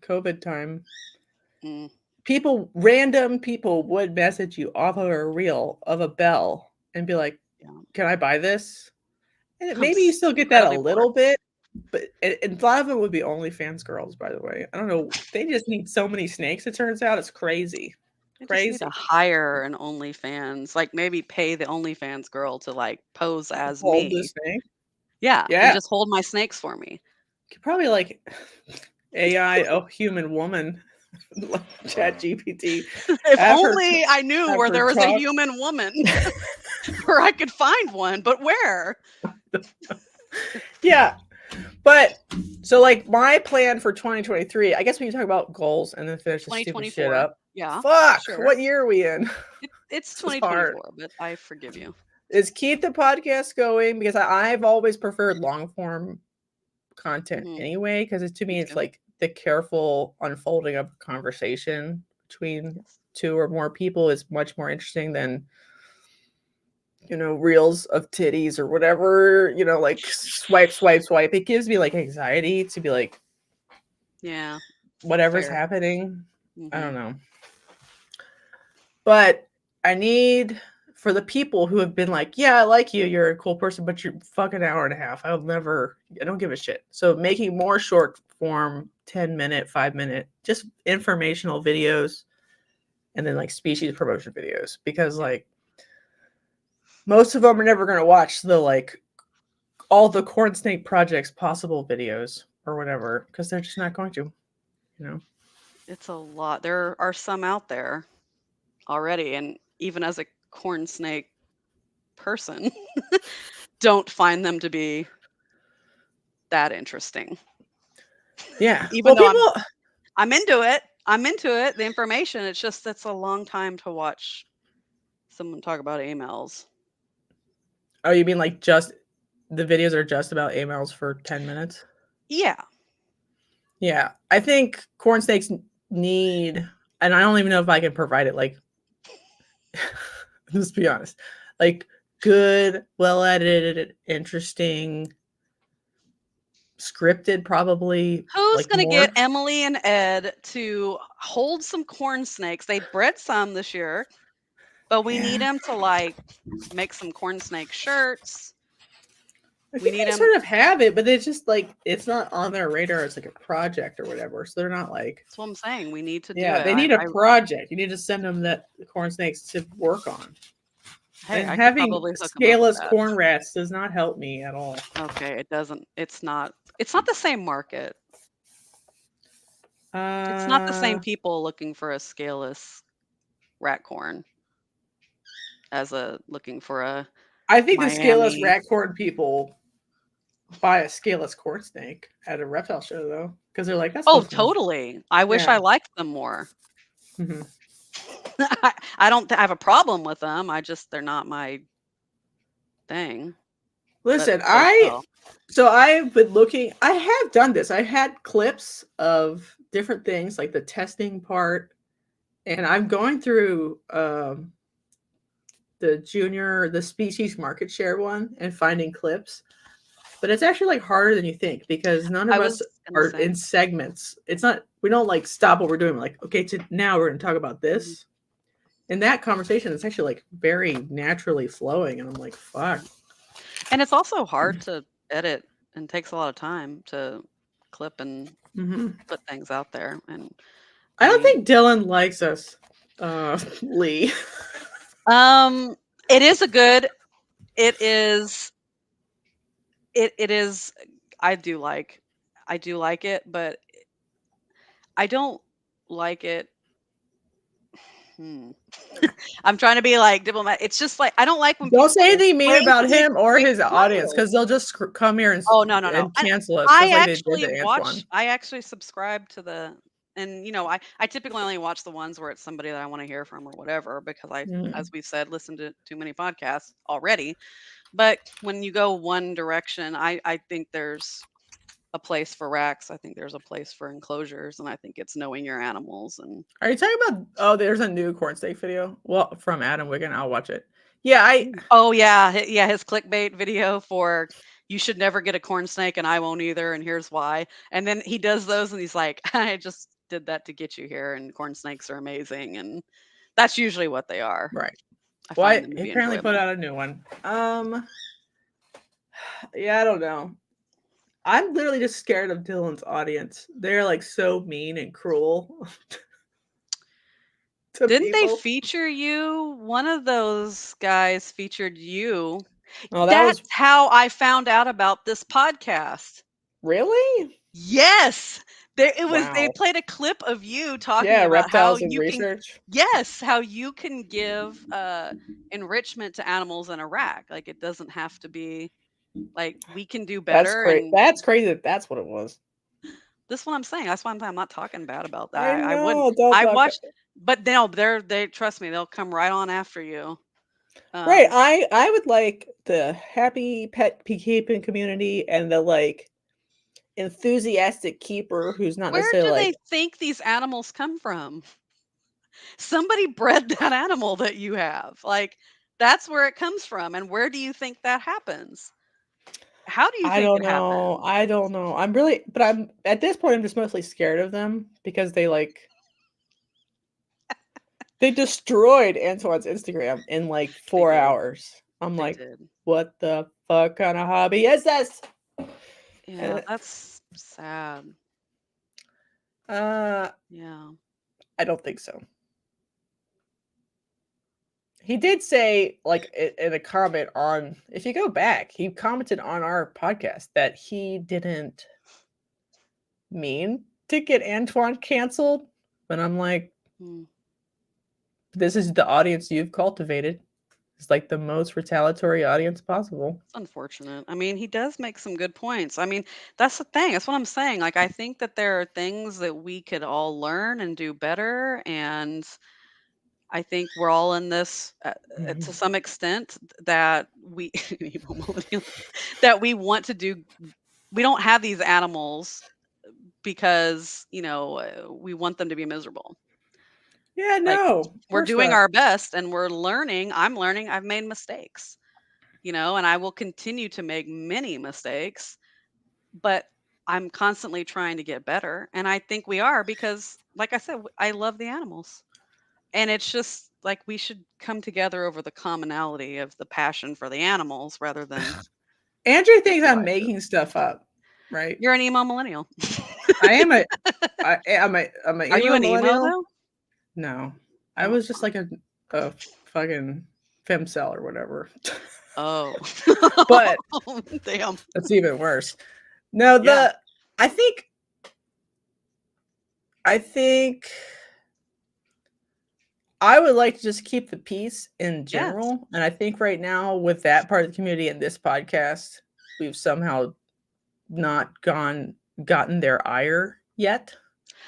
COVID time, random people would message you off of a reel of a bell and be like, "Can I buy this?" And maybe you still get that a little bit, but and a lot of them would be OnlyFans girls, by the way. I don't know. They just need so many snakes. It turns out it's crazy. Just need to hire an OnlyFans, like maybe pay the OnlyFans girl to like pose as Hold me. this thing. Yeah, and just hold my snakes for me. Could probably like AI human woman. Chat GPT. If only I knew where there was a human woman where I could find one, but where? Yeah. But so like my plan for 2023, I guess when you talk about goals and then finish the stupid shit up. Yeah. Fuck. Sure. What year are we in? It's 2024, but I forgive you. Is keep the podcast going because I've always preferred long form content anyway, because to me it's like the careful unfolding of a conversation between two or more people is much more interesting than reels of titties or whatever, like swipe. It gives me like anxiety to be like, yeah, whatever's happening. I don't know. But I need for the people who have been like, yeah, I like you, you're a cool person, but you're fucking hour and a half. I don't give a shit. So making more short form, 10-minute, 5-minute, just informational videos, and then like species promotion videos, because like most of them are never going to watch the like all the corn snake projects possible videos or whatever, because they're just not going to, It's a lot. There are some out there already, and even as a corn snake person, don't find them to be that interesting. Yeah. Even though I'm into it. The information. It's just that's a long time to watch someone talk about AMLs. Oh, you mean like just the videos are just about AMLs for 10 minutes? Yeah. Yeah. I think corn snakes need, and I don't even know if I can provide it, like, let's be honest, like good, well edited, interesting, scripted, probably. Who's like going to get Emily and Ed to hold some corn snakes? They bred some this year, but we need them to like make some corn snake shirts. We need them sort of have it, but it's just like it's not on their radar. It's like a project or whatever, so they're not like. That's what I'm saying. We need to do it. Yeah, they need a project. You need to send them that corn snakes to work on. Hey, and having scaleless corn rats does not help me at all. Okay, it doesn't. It's not the same market. It's not the same Uh, people looking for a scaleless rat corn as looking for a I think the scaleless Miami. rat corn people buy a scaleless corn snake at a reptile show though, because they're like, that Oh, smells good. totally. I wish Yeah. I liked them more. hmm I don't have a problem with them. They're not my thing. But Listen, they sell. I've been looking. I have done this. I had clips of different things, like the testing part, and I'm going through the species market share one and finding clips. But it's actually like harder than you think because none I of us was gonna are say. in segments. It's not we don't like stop what we're doing. We're like, okay, now we're gonna talk about Mhm. this. In that conversation, it's actually like very naturally flowing, and I'm like, fuck. And it's also hard to edit and takes a lot of time to clip and hmm put things out there. And I I don't mean, think Dylan likes us, Lee. um, it is a good. It is. It is. I do like. I do like it, but I don't like it. Hmm. I'm trying to be like diplomat. It's just like I don't like when Don't people say anything mean about blatantly him or his audience disregard. because they'll just come here Oh, no, no, no. and And cancel us just like they did to Antoine. I actually subscribe to and I typically only watch the ones where it's somebody that I want to hear from or whatever, because Mm. as we said, listen to too many podcasts already. But when you go one direction, I think there's a place for racks. I think there's a place for enclosures, and I think it's knowing your animals. And Are you talking about? Oh, there's a new corn steak video. Well, from Adam Wigan. I'll watch it. Yeah, oh yeah, yeah, his clickbait video for you should never get a corn snake and I won't either, and here's why. And then he does those and he's like, I just did that to get you here, and corn snakes are amazing, and that's usually what they are. right. I Well, find them to he be apparently put enjoyable. out a new one. Yeah, I don't know. I'm literally just scared of Dylan's audience. They're like so mean and cruel to Didn't they people. feature you? One of those guys featured you. Oh, that That's was how I found out about this podcast. really Yes. They wow. played a clip of you talking Yeah, about how reptiles and you can research. yes, how you can give enrichment to animals in a rack. Like it doesn't have to be like we can do That's better. great. And That's crazy that that's what it was. this one I'm saying. That's why I'm not talking bad about I that. I would know. Don't I talk. watched but no, they trust me, they'll come right on after you. Right. Um I would like the happy pet keeping community and the like enthusiastic keeper who's not where necessarily do like they think these animals come from? Somebody bred that animal that you have. Like that's where it comes from. And where do you think that happens? How do you I think don't it know. happens? I don't know. I'm really but I'm at this point I'm just mostly scared of them because they destroyed Antoine's Instagram in like They 4 did. hours. I'm They like, did. what the fuck kind of hobby is this? Yeah, And that's sad. uh Yeah. I don't think so. He did say, like, in a comment on, if you go back, he commented on our podcast that he didn't mean to get Antoine canceled. But I'm like, Mm, this is the audience you've cultivated. It's like the most retaliatory audience possible. it's unfortunate. I mean, he does make some good points. I mean, that's the thing. That's what I'm saying. Like, I think that there are things that we could all learn and do better. And I think we're all in this to Mhm. some extent that we, that we want to do. We don't have these animals because, we want them to be miserable. Yeah, Like, no, of we're course doing not. our best and we're learning. I'm learning. I've made mistakes, and I will continue to make many mistakes, but I'm constantly trying to get better. And I think we are because, like I said, I love the animals. And it's just like we should come together over the commonality of the passion for the animals rather than Andrew the thinks I'm divisive. making stuff up, right? You're an emo millennial. I am a, I'm a Are you emo an emo millennial. though? No, I Oh, was just like a fucking femcel or whatever. oh, But damn. that's even worse. No, Yeah. I think I think I would like to just keep the peace in general. Yes. And I think right now with that part of the community and this podcast, we've somehow not gotten their ire yet.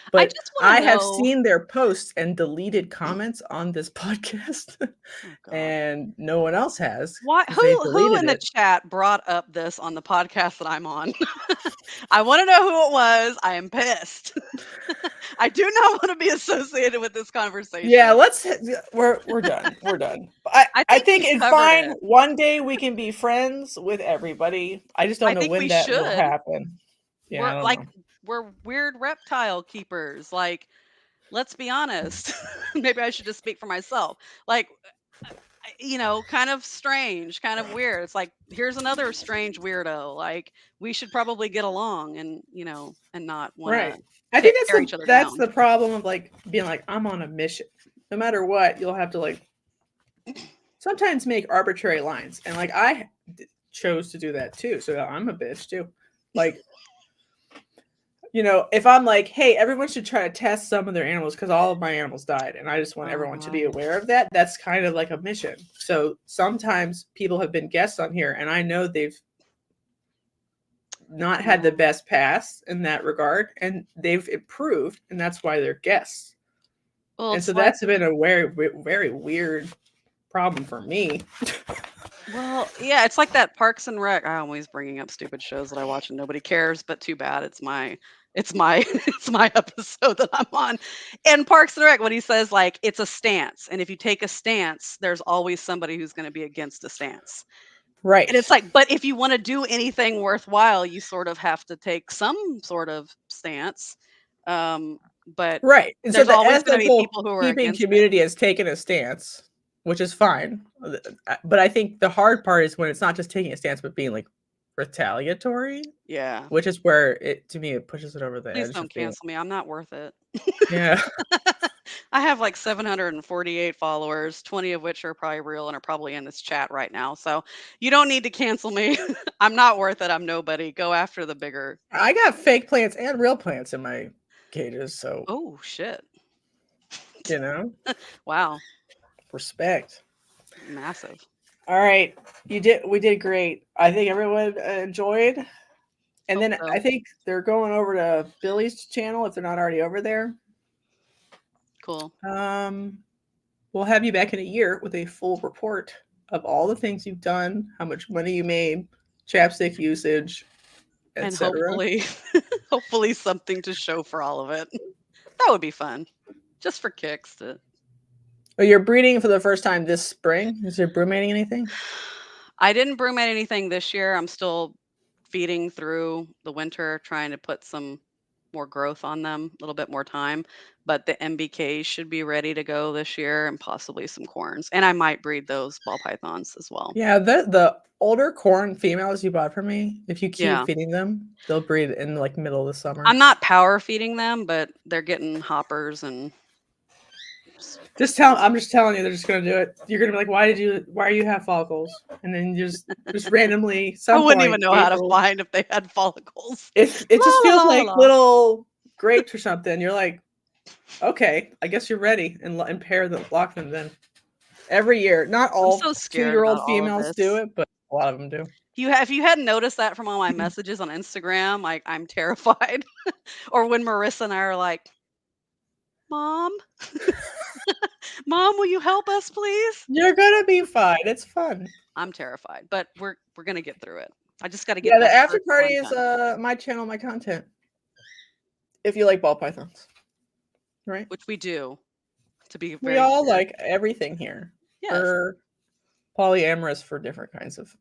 I But just want I to have know. seen their posts and deleted comments on this podcast, Oh God. and no one else has Why? because they've Who in deleted the it. chat brought up this on the podcast that I'm on? I want to know who it was. I am pissed. I do not want to be associated with this conversation. Yeah, we're done. We're done. I think we it's covered fine. it. One day we can be friends with everybody. I just don't I know think when we that will should. happen. Yeah, I We're don't like know. we're weird reptile keepers. Like, let's be honest. Maybe I should just speak for myself. Like, kind of strange, kind of weird. It's like, here's another strange weirdo. Like, we should probably get along and, and not want Right. to I think tear each other that's down. the problem of like being like I'm on a mission. No matter what, you'll have to like sometimes make arbitrary lines, and like chose to do that too. So I'm a bitch too. Like, if I'm like, hey, everyone should try to test some of their animals because all of my animals died, and I just want everyone to be aware of that. That's kind of like a mission. So sometimes people have been guests on here, and I know they've not had the best pass in that regard, and they've improved, and that's why they're guests. Well, and so that's been a very, very weird problem for me. Well, yeah, it's like that Parks and Rec. I'm always bringing up stupid shows that I watch and nobody cares, but too bad. It's my it's my episode that I'm on. And Parks and Rec, when he says like it's a stance, and if you take a stance, there's always somebody who's going to be against a stance. Right. And it's like, but if you want to do anything worthwhile, you sort of have to take some sort of stance. But right. And so there's the always going to be ethical people who are keeping against it. community has taken a stance, which is fine. But I think the hard part is when it's not just taking a stance, but being like retaliatory. Yeah. Which is where to me, it pushes it over the Please edge. don't cancel me. I'm not worth it. Yeah. I have like 748 followers, 20 of which are probably real and are probably in this chat right now. So you don't need to cancel me. I'm not worth it. I'm nobody. Go after the bigger. I got fake plants and real plants in my cages, so Oh shit. Wow. Respect. Massive. All right. We did great. I think everyone enjoyed. And then so. I think they're going over to Billy's channel if they're not already over there. Cool. We'll have you back in a year with a full report of all the things you've done, how much money you made, chapstick usage, and etc. hopefully something to show for all of it. That would be fun. Just for kicks to. Oh, you're breeding for the first time this spring? Is there broodmating anything? I didn't broommate anything this year. I'm still feeding through the winter, trying to put some more growth on them, a little bit more time. But the MBKs should be ready to go this year, and possibly some corns. And I might breed those ball pythons as well. Yeah, the older corn females you bought from me, if you keep feeding them, they'll breed in like middle of the summer. I'm not power feeding them, but they're getting hoppers and. I'm just telling you, they're just gonna do it. You're gonna be like, why do you have follicles? And then just randomly, I wouldn't even know how to find if they had follicles. It just feels like little grapes or something. You're like, okay, I guess you're ready, and lock them then. Every year, not all 2-year-old females do it, but a lot of them do. If you hadn't noticed that from all my messages on Instagram, like I'm terrified. Or when Marissa and I are like, Mom, Mom, will you help us, please? You're gonna be fine. It's fun. I'm terrified, but we're gonna get through it. I just got to get. Yeah, the after party is my channel, my content. If you like ball pythons, right? Which we do. To be we all clear. Like everything here. Yes. We're polyamorous for different kinds of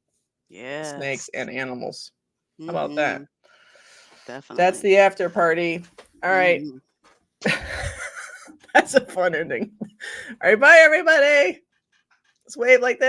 snakes and animals. How about that? Definitely. That's the after party. All right. That's a fun ending. All right, bye everybody. Let's wave like that.